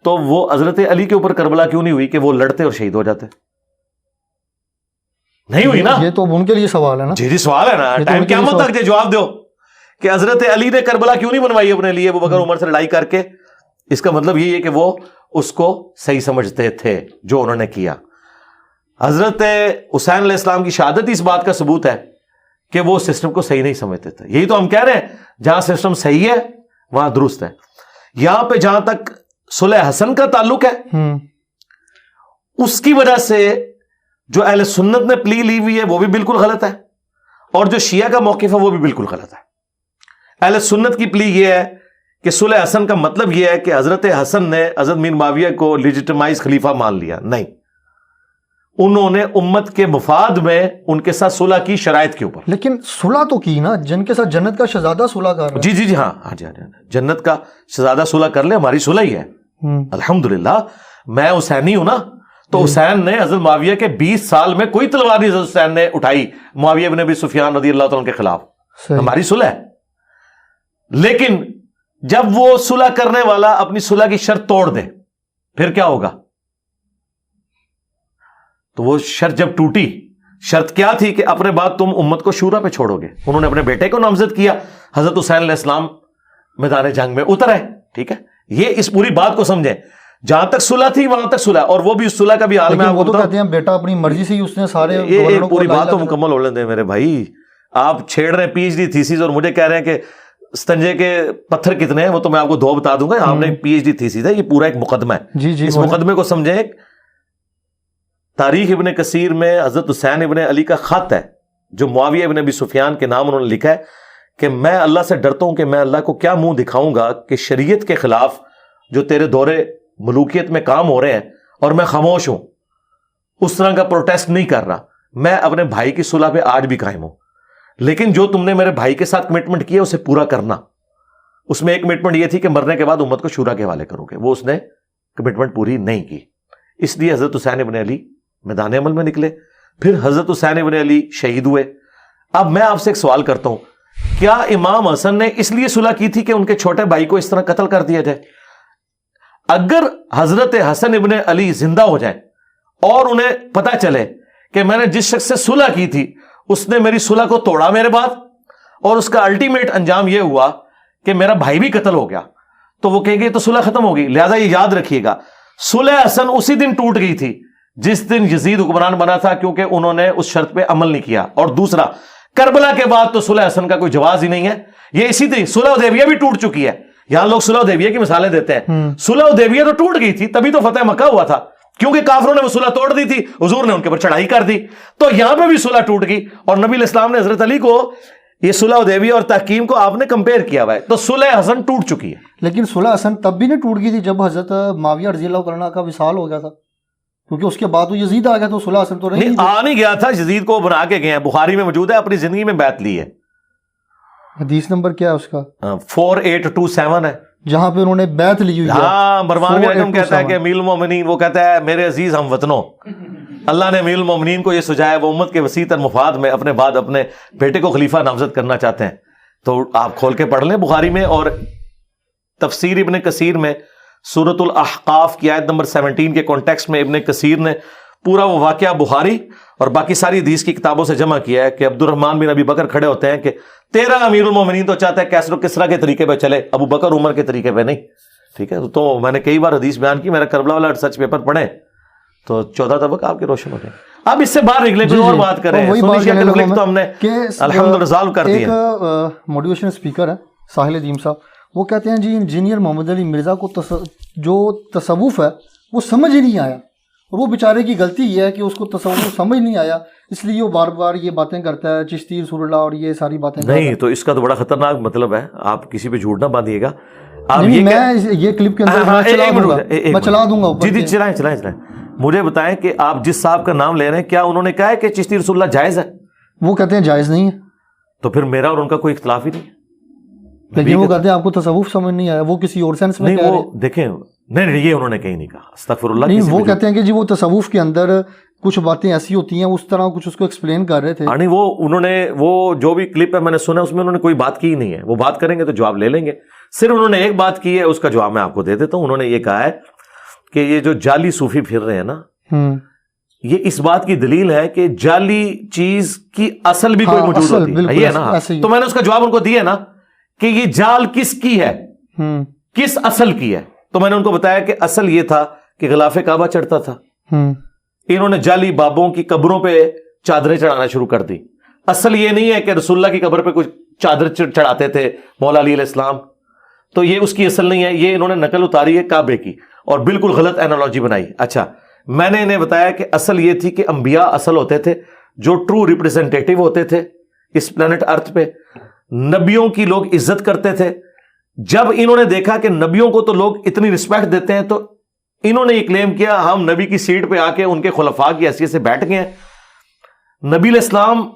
تو وہ حضرت علی کے اوپر کربلا کیوں نہیں ہوئی کہ وہ لڑتے اور شہید ہو جاتے؟ نہیں ہوئی نا. یہ تو ان کے لیے سوال ہے نا. جی سوال ہے نا, ٹائم قیامت تک جواب دو کہ حضرت علی نے کربلا کیوں نہیں بنوائی اپنے لیے ابو بکر عمر سے لڑائی کر کے. اس کا مطلب یہ ہے کہ وہ اس کو صحیح سمجھتے تھے جو انہوں نے کیا. حضرت حسین علیہ السلام کی شہادت اس بات کا ثبوت ہے کہ وہ سسٹم کو صحیح نہیں سمجھتے تھے. یہی تو ہم کہہ رہے ہیں, جہاں سسٹم صحیح ہے وہاں درست ہے. یہاں پہ جہاں تک صلح حسن کا تعلق ہے, اس کی وجہ سے جو اہل سنت نے پلی لی ہوئی ہے وہ بھی بالکل غلط ہے, اور جو شیعہ کا موقف ہے وہ بھی بالکل غلط ہے. اہل سنت کی پلی یہ ہے کہ صلح حسن کا مطلب یہ ہے کہ حضرت حسن نے حضرت میر معاویہ کو لیجیٹمائز خلیفہ مان لیا. نہیں, انہوں نے امت کے مفاد میں ان کے ساتھ صلح کی شرائط کے اوپر. لیکن صلح تو کی نا, جن کے ساتھ جنت کا شہزادہ صلح کر رہا ہے. جی ہاں, جنت کا شہزادہ صلح کر لے, ہماری صلح ہی ہے الحمدللہ. میں حسینی ہوں نا, تو حسین نے حضرت معاویہ کے 20 سال میں کوئی تلوار نہیں حضرت حسین نے اٹھائی معاویہ بن ابی سفیان رضی اللہ تعالیٰ کے خلاف. ہماری صلح ہے. لیکن جب وہ صلح کرنے والا اپنی صلح کی شرط توڑ دے پھر کیا ہوگا؟ تو وہ شرط جب ٹوٹی, شرط کیا تھی کہ اپنے بعد تم امت کو شورا پہ چھوڑو گے. انہوں نے اپنے بیٹے کو نامزد کیا, حضرت حسین علیہ السلام میدان جنگ میں اتر ہے. ٹھیک ہے, یہ اس پوری بات کو سمجھیں, جہاں تک صلح تھی وہاں تک صلح, اور وہ بھی اس صلح کا بھی حال میں وہ تو کہتے ہیں بیٹا اپنی مرضی سے ہی اس نے سارے. یہ پوری بات تو مکمل ہو لیں دیں میرے بھائی. آپ چھیڑ رہے ہیں پی ایچ ڈی تھیسز اور مجھے کہہ رہے ہیں کہ ستنجے کے پتھر کتنے ہیں, وہ تو میں آپ کو دو بتا دوں گا. آپ نے پی ایچ ڈی تھیسز ہے, یہ پورا ایک مقدمہ ہے. جی اس مقدمے کو سمجھیں. تاریخ ابن کثیر میں حضرت حسین ابن علی کا خط ہے جو معاویہ ابن ابی سفیان کے نام انہوں نے لکھا ہے کہ میں اللہ سے ڈرتا ہوں کہ میں اللہ کو کیا منہ دکھاؤں گا کہ شریعت کے خلاف جو تیرے دورے ملوکیت میں کام ہو رہے ہیں اور میں خاموش ہوں, اس طرح کا پروٹیسٹ نہیں کر رہا. میں اپنے بھائی کی صلح پہ آج بھی قائم ہوں, لیکن جو تم نے میرے بھائی کے ساتھ کمٹمنٹ کی ہے اسے پورا کرنا. اس میں ایک کمٹمنٹ یہ تھی کہ مرنے کے بعد امت کو شورا کے حوالے کرو گے, وہ اس نے کمٹمنٹ پوری نہیں کی. اس لیے حضرت حسین ابن علی میدان عمل میں نکلے, پھر حضرت حسین ابن علی شہید ہوئے. اب میں آپ سے ایک سوال کرتا ہوں, کیا امام حسن نے اس لیے صلح کی تھی کہ ان کے چھوٹے بھائی کو اس طرح قتل کر دیا جائے؟ اگر حضرت حسن ابن علی زندہ ہو جائیں اور انہیں پتہ چلے کہ میں نے جس شخص سے صلح کی تھی اس نے میری صلح کو توڑا میرے بعد, اور اس کا الٹیمیٹ انجام یہ ہوا کہ میرا بھائی بھی قتل ہو گیا, تو وہ کہیں گے تو صلح ختم ہوگی. لہذا یہ یاد رکھیے گا, صلح حسن اسی دن ٹوٹ گئی تھی جس دن یزید حکمران بنا تھا, کیونکہ انہوں نے اس شرط پہ عمل نہیں کیا. اور دوسرا, کربلا کے بعد تو صلح حسن کا کوئی جواز ہی نہیں ہے. یہ اسی طرح صلح حدیبیہ بھی ٹوٹ چکی ہے. یہاں لوگ صلح حدیبیہ کی مثالیں دیتے ہیں. صلح حدیبیہ تو ٹوٹ گئی تھی, تبھی تو فتح مکہ ہوا تھا, کیونکہ کافروں نے وہ صلح توڑ دی تھی, حضور نے ان کے اوپر چڑھائی کر دی. تو یہاں پہ بھی صلح ٹوٹ گئی, اور نبی علیہ السلام نے حضرت علی کو یہ صلح حدیبیہ اور تحکیم کو آپ نے کمپیئر کیا ہوا ہے, تو صلح حسن ٹوٹ چکی ہے. لیکن صلح حسن تب بھی نہیں ٹوٹ گئی تھی جب حضرت معاویہ رضی اللہ عنہ کا وصال ہو گیا تھا, کیونکہ اس کے بعد وہ یزید آ گیا, تو صلح حسن تو نہیں آ نہیں گیا تھا, یزید کو بنا کے گئے ہیں. بخاری میں موجود ہے, اپنی زندگی میں بیعت لی ہے. حدیث نمبر کیا ہے اس کا؟ 4827 ہے, جہاں پہ انہوں نے بیعت لی ہوئی ہے. ہاں, مروان بن حکم کہتا ہے کہ امیر المومنین, وہ کہتا ہے میرے عزیز ہم وطنوں, اللہ نے امیر المومنین کو یہ سجایا, وہ امت کے وسیع تر مفاد میں اپنے بعد اپنے بیٹے کو خلیفہ نامزد کرنا چاہتے ہیں. تو آپ کھول کے پڑھ لیں بخاری میں, اور تفسیر ابن کثیر میں سورۃ الاحقاف کی آیت نمبر 17 کے کانٹیکسٹ میں ابن کثیر نے پورا وہ واقعہ بخاری اور باقی ساری حدیث کی کتابوں سے جمع کیا ہے کہ عبد الرحمن بن ابی بکر کھڑے ہوتے ہیں کہ تیرا امیر المومنین تو چاہتا ہے کیسر و کسرا کے طریقے پہ چلے, ابو بکر عمر کے طریقے پہ نہیں. ٹھیک ہے, تو میں نے کئی بار حدیث بیان کی, میرا کربلا والا سچ پیپر پڑھیں تو 14 طبق آپ کے روشن ہو جائیں. اب اس سے باہر نکلے, کوئی اور بات کریں. تو ہم نے الحمدللہ ریزالو کر دیا. ایک موٹیویشن اسپیکر ہے ساحل ادیم صاحب, وہ کہتے ہیں جی انجینئر محمد علی مرزا کو جو تصوف ہے وہ سمجھ ہی نہیں آیا, اور وہ بیچارے کی غلطی یہ ہے کہ اس کو تصوف سمجھ نہیں آیا, اس لیے وہ بار بار یہ باتیں کرتا ہے, چشتی رسول اللہ اور یہ ساری باتیں. نہیں, تو اس کا تو بڑا خطرناک مطلب ہے, آپ کسی پہ جھوٹ نہ باندھیے گا. میں یہ کلپ کے اندر میں چلا دوں گا. جی چلائیں. مجھے بتائیں کہ آپ جس صاحب کا نام لے رہے ہیں, کیا انہوں نے کہا ہے کہ چشتی رسول اللہ جائز ہے؟ وہ کہتے ہیں جائز نہیں ہے. تو پھر میرا اور ان کا کوئی اختلاف ہی نہیں ہے. لیکن وہ کہتے ہیں آپ کو تصوف سمجھ نہیں آیا, وہ کسی اور سینس میں نہیں, وہ دیکھیں نہیں یہ انہوں نے کہیں نہیں کہا, استغفر اللہ. نہیں, وہ کہتے ہیں کہ جی وہ تصوف کے اندر کچھ باتیں ایسی ہوتی ہیں, اس طرح کچھ اس کو ایکسپلین کر رہے تھے. نہیں, وہ انہوں نے وہ جو بھی کلپ ہے میں نے سنا اس میں انہوں نے کوئی بات کی ہی نہیں ہے. وہ بات کریں گے تو جواب لے لیں گے. صرف انہوں نے ایک بات کی ہے, اس کا جواب میں آپ کو دے دیتا ہوں. انہوں نے یہ کہا ہے کہ یہ جو جعلی صوفی پھر رہے ہیں نا, یہ اس بات کی دلیل ہے کہ جعلی چیز کی اصل بھی کوئی موجود ہوتی ہے نا. تو میں نے اس کا جواب ان کو دیا نا کہ یہ جال کس کی ہے, کس اصل کی ہے. تو میں نے ان کو بتایا کہ اصل یہ تھا کہ غلاف کعبہ چڑھتا تھا. انہوں نے جعلی بابوں کی قبروں پہ چادریں چڑھانا شروع کر دی. اصل یہ نہیں ہے کہ رسول اللہ کی قبر پہ کچھ چادر چڑھاتے تھے مولا علی علیہ السلام, تو یہ اس کی اصل نہیں ہے. یہ انہوں نے نقل اتاری ہے کعبے کی اور بالکل غلط اینالوجی بنائی. اچھا, میں نے انہیں بتایا کہ اصل یہ تھی کہ انبیاء اصل ہوتے تھے جو ٹرو ریپریزنٹیٹیو ہوتے تھے اس پلانٹ ارتھ پہ. نبیوں کی لوگ عزت کرتے تھے. جب انہوں نے دیکھا کہ نبیوں کو تو لوگ اتنی رسپیکٹ دیتے ہیں, تو انہوں نے یہ کلیم کیا ہم نبی کی سیٹ پہ آ کے ان کے خلفاء کی حیثیت سے بیٹھ گئے ہیں. نبی علیہ السلام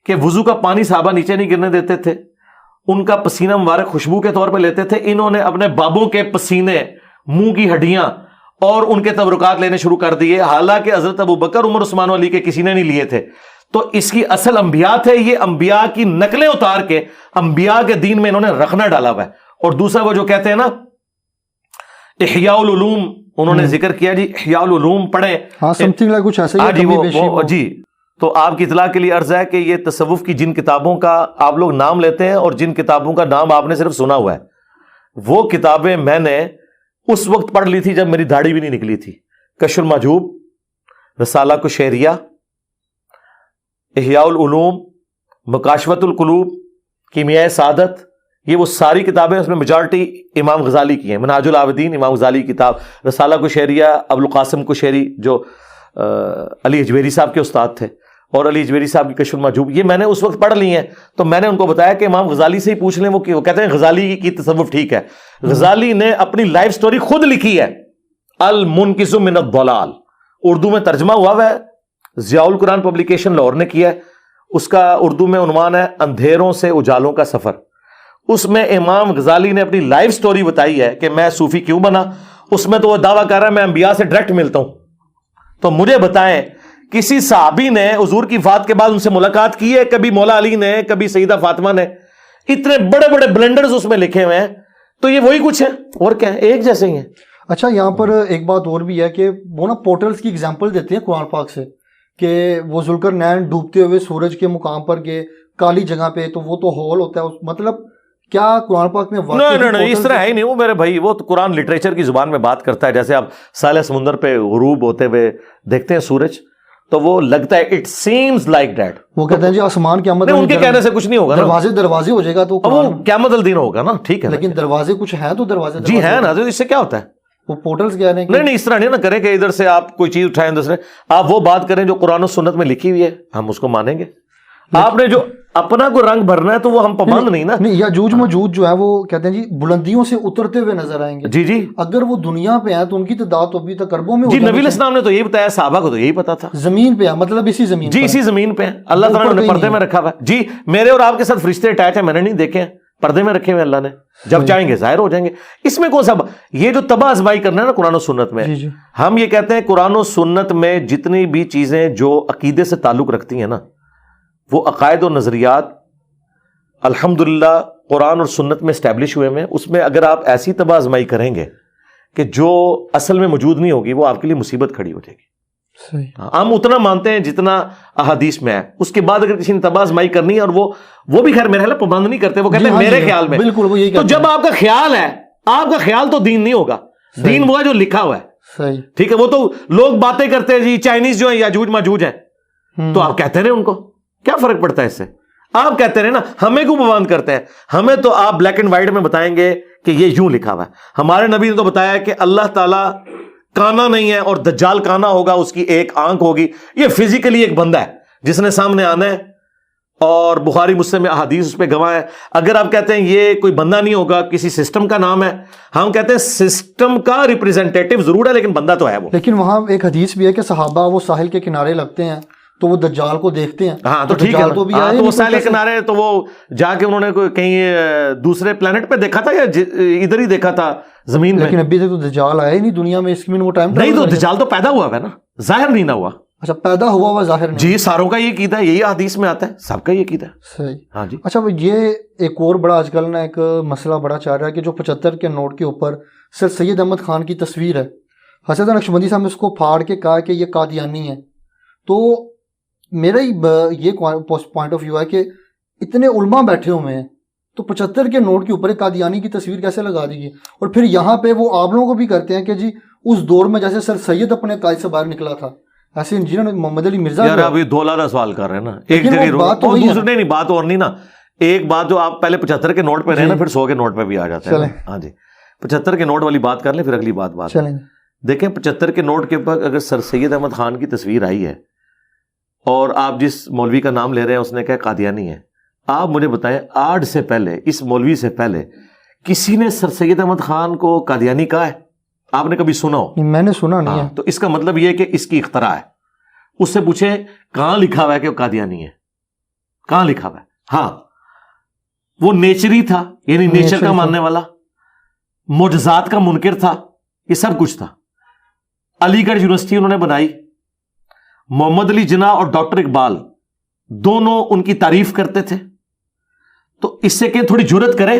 کے وضو کا پانی صحابہ نیچے نہیں گرنے دیتے تھے, ان کا پسینہ مبارک خوشبو کے طور پہ لیتے تھے. انہوں نے اپنے بابوں کے پسینے, منہ کی ہڈیاں اور ان کے تبرکات لینے شروع کر دیے, حالانکہ حضرت ابو بکر, عمر, عثمان و علی کے کسی نے نہیں لیے تھے. تو اس کی اصل انبیاء تھے. یہ انبیاء کی نقلیں اتار کے انبیاء کے دین میں انہوں نے رکھنا ڈالا ہوا ہے. اور دوسرا وہ جو کہتے ہیں نا احیاء العلوم, انہوں نے ذکر کیا جی احیاء العلوم پڑھیں. ہاں, سمتھنگ لائک کچھ ایسا ہی جی. تو آپ کی اطلاع کے لیے عرض ہے کہ یہ تصوف کی جن کتابوں کا آپ لوگ نام لیتے ہیں اور جن کتابوں کا نام آپ نے صرف سنا ہوا ہے, وہ کتابیں میں نے اس وقت پڑھ لی تھی جب میری داڑھی بھی نہیں نکلی تھی. کشف المحجوب, رسالہ کشیریہ, احیاء العلوم, مکاشفۃ القلوب, کیمیائے سعادت, یہ وہ ساری کتابیں, اس میں میجارٹی امام غزالی کی ہیں. منہاج العابدین امام غزالی کی کتاب, رسالہ کشیریہ ابو القاسم کشیری جو علی اجویری صاحب کے استاد تھے, اور علی اجویری صاحب کی کشف المحجوب, یہ میں نے اس وقت پڑھ لی ہیں. تو میں نے ان کو بتایا کہ امام غزالی سے ہی پوچھ لیں, وہ کہتے ہیں غزالی کی تصوف ٹھیک ہے. غزالی نے اپنی لائف سٹوری خود لکھی ہے, المنقذ من الضلال, اردو میں ترجمہ ہوا ہے, ضیاء القرآن پبلیکیشن لاہور نے کیا ہے. اس کا اردو میں عنوان ہے اندھیروں سے اجالوں کا سفر. اس میں امام غزالی نے اپنی لائف سٹوری بتائی ہے کہ میں صوفی کیوں بنا. اس میں تو وہ دعویٰ کر رہا ہے میں انبیاء سے ڈائریکٹ ملتا ہوں. تو مجھے بتائیں کسی صحابی نے حضور کی وفات کے بعد ان سے ملاقات کی ہے؟ کبھی مولا علی نے, کبھی سیدہ فاطمہ نے. اتنے بڑے بڑے بلنڈرز اس میں لکھے ہوئے ہیں. تو یہ وہی کچھ ہے اور کیا ہے, ایک جیسے ہی ہیں. اچھا, یہاں پر ایک بات اور بھی ہے کہ وہ نا پورٹلز کی ایگزامپل دیتے ہیں قرآن پاک سے کہ وہ ذوالقرنین ڈوبتے ہوئے سورج کے مقام پر گئے کالی جگہ پہ, تو وہ تو ہول ہوتا ہے. مطلب کیا قرآن پاک میں نہیں اس طرح ہے ہی نہیں. وہ میرے بھائی وہ تو قرآن لٹریچر کی زبان میں بات کرتا ہے. جیسے آپ ساحل سمندر پہ غروب ہوتے ہوئے دیکھتے ہیں سورج, تو وہ لگتا ہے اٹ سیمز لائک دیٹ. وہ کہتے ہیں جی آسمان قیامت, ان کے کہنے سے کچھ نہیں ہوگا, دروازے ہو جائے گا تو وہ قیامت الدین ہوگا نا. ٹھیک ہے, لیکن دروازے کچھ ہیں تو دروازے جی ہیں نا. اس سے کیا ہوتا ہے, وہ پورٹلز کیا ہیں. نہیں اس طرح نہیں نا کریں کہ ادھر سے آپ کوئی چیز اٹھائیں ادھر سے. آپ وہ بات کریں جو قرآن و سنت میں لکھی ہوئی ہے, ہم اس کو مانیں گے. آپ نے جو اپنا کو رنگ بھرنا ہے تو وہ ہم پابند نہیں نا. نہیں, یاجوج ماجوج جو ہے وہ کہتے ہیں جی بلندیوں سے اترتے ہوئے نظر آئیں گے. جی اگر وہ دنیا پہ ہیں تو ان کی تعداد تو ابھی تک اربوں میں. جی نبی علیہ السلام نے تو یہی بتایا, صحابہ کو تو یہی پتا تھا. زمین پہ ہے, مطلب اسی زمین, جی اسی زمین پہ اللہ تعالیٰ نے پردے میں رکھا ہوا ہے. جی میرے اور آپ کے ساتھ فرشتے اٹیچ ہیں, میں نے نہیں دیکھے ہیں, پردے میں رکھے ہوئے اللہ نے. جب چاہیں گے ظاہر ہو جائیں گے. اس میں کون سا یہ جو تباہ آزمائی کرنا ہے نا قرآن و سنت میں, ہم یہ کہتے ہیں قرآن و سنت میں جتنی بھی چیزیں جو عقیدے سے تعلق رکھتی ہیں نا, وہ عقائد و نظریات الحمدللہ قرآن اور سنت میں اسٹیبلش ہوئے ہیں. اس میں اگر آپ ایسی تباہ آزمائی کریں گے کہ جو اصل میں موجود نہیں ہوگی, وہ آپ کے لیے مصیبت کھڑی ہو جائے گی. ہم اتنا مانتے ہیں جتنا احادیث میں ہے. اس کے بعد اگر کسی نے تباہ آزمائی کرنی ہے, اور وہ بھی خیر میرے خیال پابند نہیں کرتے, وہ کہتے ہیں میرے خیال میں. بالکل وہ یہی. تو جب آپ کا خیال ہے, آپ کا خیال تو دین نہیں ہوگا. دین وہ ہے جو لکھا ہوا ہے. ٹھیک ہے, وہ تو لوگ باتیں کرتے ہیں جی چائنیز جو ہیں یاجوج ماجوج ہیں, تو آپ کہتے رہے ان کو, کیا فرق پڑتا ہے اس سے. آپ کہتے رہے نا, ہمیں کیوں پابند کرتے ہیں. ہمیں تو آپ بلیک اینڈ وائٹ میں بتائیں گے کہ یہ یوں لکھا ہوا ہے. ہمارے نبی نے تو بتایا کہ اللہ تعالیٰ کانا نہیں ہے اور دجال کانا ہوگا, اس کی ایک آنکھ ہوگی. یہ فزیکلی ایک بندہ ہے جس نے سامنے آنا ہے, اور بخاری مسلم میں احادیث اس پہ گواہ ہے. اگر آپ کہتے ہیں یہ کوئی بندہ نہیں ہوگا, کسی سسٹم کا نام ہے, ہم کہتے ہیں سسٹم کا ریپریزنٹیٹیو ضرور ہے لیکن بندہ تو ہے وہ. لیکن وہاں ایک حدیث بھی ہے کہ صحابہ وہ ساحل کے کنارے لگتے ہیں تو وہ دجال کو دیکھتے ہیں. ہاں تو ٹھیک ہے, تو بھی تو وہ ساحل کنارے, تو وہ جا کے انہوں نے کہیں دوسرے پلانٹ پہ دیکھا تھا یا ادھر ہی دیکھا تھا زمین میں؟ لیکن ابھی تک تو دجال آیا ہی نہیں دنیا میں, اس میں وہ ٹائم نہیں, تو دجال تو پیدا ہوا ہے نا, ظاہر نہیں نہ ہوا. اچھا پیدا ہوا ہوا ظاہر نہیں. جی ساروں کا یہ عقیدہ ہے, یہی حدیث میں آتا ہے, سب کا یہ عقیدہ ہے. صحیح. ہاں جی. اچھا یہ ایک اور بڑا آج کل نا ایک مسئلہ بڑا چل رہا ہے کہ جو 75 کے نوٹ کے اوپر سر سید احمد خان کی تصویر ہے, حسن نقشبندی صاحب نے اس کو پھاڑ کے کہا کہ یہ قادیانی ہے. تو میرا یہ پوائنٹ آف ویو ہے کہ اتنے علماء بیٹھے ہوئے ہیں, تو 75 کے نوٹ کے اوپر ایک قادیانی کی تصویر کیسے لگا دی گئی؟ اور پھر یہاں پہ وہ آپ لوگوں کو بھی کرتے ہیں کہ جی اس دور میں جیسے سر سید اپنے قائد سے باہر نکلا تھا, ایسے انجینئر محمد علی مرزا. یار ابھی دو لادہ سوال کر رہے ہیں نا, ایک جگہ دوسرے نہیں, بات اور نہیں نا. ایک بات جو آپ پہلے 75 کے نوٹ پہ رہے نا, پھر 100 کے نوٹ پہ بھی آ جاتے ہیں. ہاں جی, 75 کے نوٹ والی بات کر لیں, پھر اگلی بات چلیں. دیکھیں 75 کے نوٹ کے اوپر اگر سر سید احمد خان کی تصویر آئی ہے اور آپ جس مولوی کا نام لے رہے ہیں اس نے کہا قادیانی ہے, آپ مجھے بتائیں آج سے پہلے, اس مولوی سے پہلے کسی نے سر سید احمد خان کو قادیانی کہا ہے؟ آپ نے کبھی سنا ہو؟ میں نے سنا نہیں ہے. تو اس کا مطلب یہ کہ اس کی اختراع ہے. اس سے پوچھیں کہاں لکھا ہوا ہے کہ وہ قادیانی ہے, کہاں لکھا ہوا ہے؟ ہاں وہ نیچری تھا, یعنی نیچر کا ماننے والا, معجزات کا منکر تھا, یہ سب کچھ تھا. علی گڑھ یونیورسٹی انہوں نے بنائی, محمد علی جناح اور ڈاکٹر اقبال دونوں ان کی تعریف کرتے تھے. تو اس سے کہ تھوڑی جرت کرے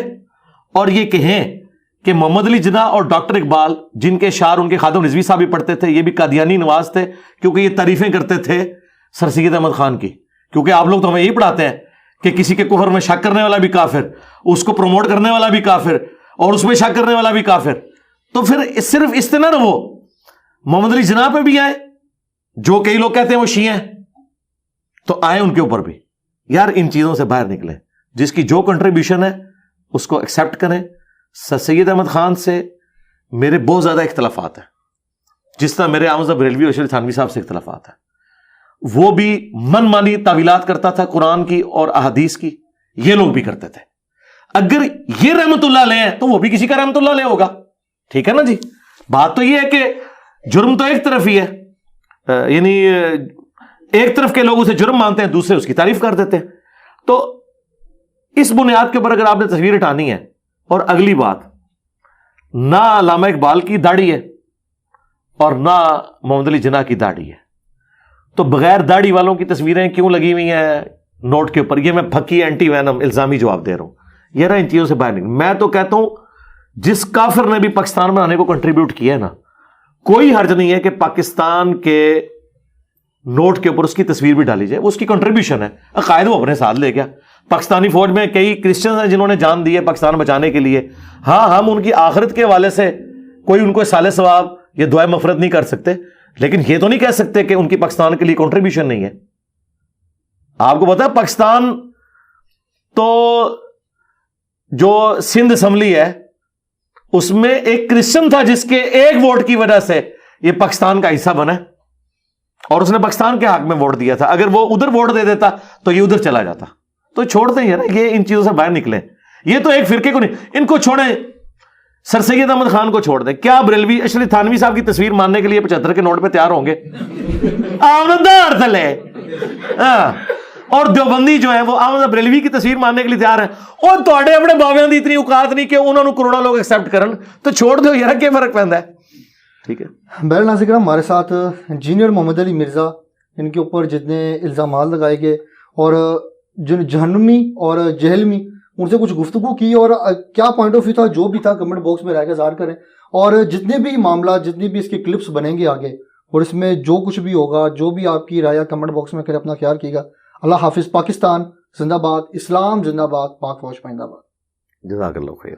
اور یہ کہیں کہ محمد علی جناح اور ڈاکٹر اقبال, جن کے اشعار ان کے خادم رضوی صاحب بھی پڑھتے تھے, یہ بھی قادیانی نواز تھے, کیونکہ یہ تعریفیں کرتے تھے سر سید احمد خان کی. کیونکہ آپ لوگ تو ہمیں یہی پڑھاتے ہیں کہ کسی کے کفر میں شک کرنے والا بھی کافر, اس کو پروموٹ کرنے والا بھی کافر, اور اس میں شک کرنے والا بھی کافر. تو پھر صرف اس سے نہ رہو, محمد علی جناح پہ بھی آئے, جو کئی لوگ کہتے ہیں وہ شیعہ ہیں, تو آئے ان کے اوپر بھی. یار ان چیزوں سے باہر نکلیں, جس کی جو کنٹریبیوشن ہے اس کو ایکسیپٹ کریں. سر سید احمد خان سے میرے بہت زیادہ اختلافات ہیں, جس طرح میرے احمد بریلوی اور اشرف تھانوی صاحب سے اختلافات ہیں. وہ بھی من مانی تعویلات کرتا تھا قرآن کی اور احادیث کی, یہ لوگ بھی کرتے تھے. اگر یہ رحمت اللہ علیہ ہیں تو وہ بھی کسی کا رحمت اللہ علیہ ہوگا. ٹھیک ہے نا جی. بات تو یہ ہے کہ جرم تو ایک طرف ہی ہے, یعنی ایک طرف کے لوگ اسے جرم مانتے ہیں, دوسرے اس کی تعریف کر دیتے ہیں. تو اس بنیاد کے اوپر اگر آپ نے تصویر ہٹانی ہے, اور اگلی بات, نہ علامہ اقبال کی داڑھی ہے اور نہ محمد علی جناح کی داڑھی ہے, تو بغیر داڑھی والوں کی تصویریں کیوں لگی ہوئی ہیں نوٹ کے اوپر؟ یہ میں پھکی اینٹی وینم الزامی جواب دے رہا ہوں. یہ نا ان چیزوں سے باہر نہیں. میں تو کہتا ہوں جس کافر نے بھی پاکستان بنانے کو کنٹریبیوٹ کیا ہے نا, کوئی حرج نہیں ہے کہ پاکستان کے نوٹ کے اوپر اس کی تصویر بھی ڈالی جائے, وہ اس کی کنٹریبیوشن ہے. عقائد وہ اپنے ساتھ لے گیا. پاکستانی فوج میں کئی کرسچنز ہیں جنہوں نے جان دی ہے پاکستان بچانے کے لیے. ہاں ہم ان کی آخرت کے حوالے سے کوئی ان کو سال ثواب یا دعائے مغفرت نہیں کر سکتے, لیکن یہ تو نہیں کہہ سکتے کہ ان کی پاکستان کے لیے کنٹریبیوشن نہیں ہے. آپ کو پتا ہے پاکستان تو جو سندھ اسمبلی ہے اس میں ایک کرسچن تھا جس کے ایک ووٹ کی وجہ سے یہ پاکستان کا حصہ بنا, اور اس نے پاکستان کے حق میں ووٹ دیا تھا. اگر وہ ادھر ووٹ دے دیتا تو یہ ادھر چلا جاتا. تو چھوڑ دیں یار, یہ ان چیزوں سے باہر نکلیں. یہ تو ایک فرقے کو نہیں, ان کو چھوڑیں. سر سید احمد خان کو چھوڑ دیں. کیا بریلوی اشرف تھانوی صاحب کی تصویر ماننے کے لیے 75 کے نوٹ پہ تیار ہوں گے؟ اور دیوبندی جو ہے وہ احمد بریلوی کی تصویر ماننے کے لیے تیار ہیں. اور تھوڑے اپنے باویاں دی اتنی اوقات نہیں کہ انہوں نے کروڑا لوگ ایکسیپٹ کرن, تو چھوڑ دو یار, کیا فرق پہنتا ہے. ٹھیک ہے. بہرحال ناظرین ہمارے ساتھ انجینئر محمد علی مرزا, ان کے اوپر جتنے الزامات لگائے گئے اور جہنمی اور جہلمی, ان سے کچھ گفتگو کی, اور کیا پوائنٹ آف ویو تھا جو بھی تھا کمنٹ باکس میں رہ کے اظہار کریں. اور جتنے بھی معاملات, جتنی بھی اس کے کلپس بنیں گے آگے, اور اس میں جو کچھ بھی ہوگا, جو بھی آپ کی رائے کمنٹ باکس میں کرے, اپنا خیال کیے گا. اللہ حافظ. پاکستان زندہ باد, اسلام زندہ باد, پاک فوج پائندہ باد. جزاک اللہ خیر.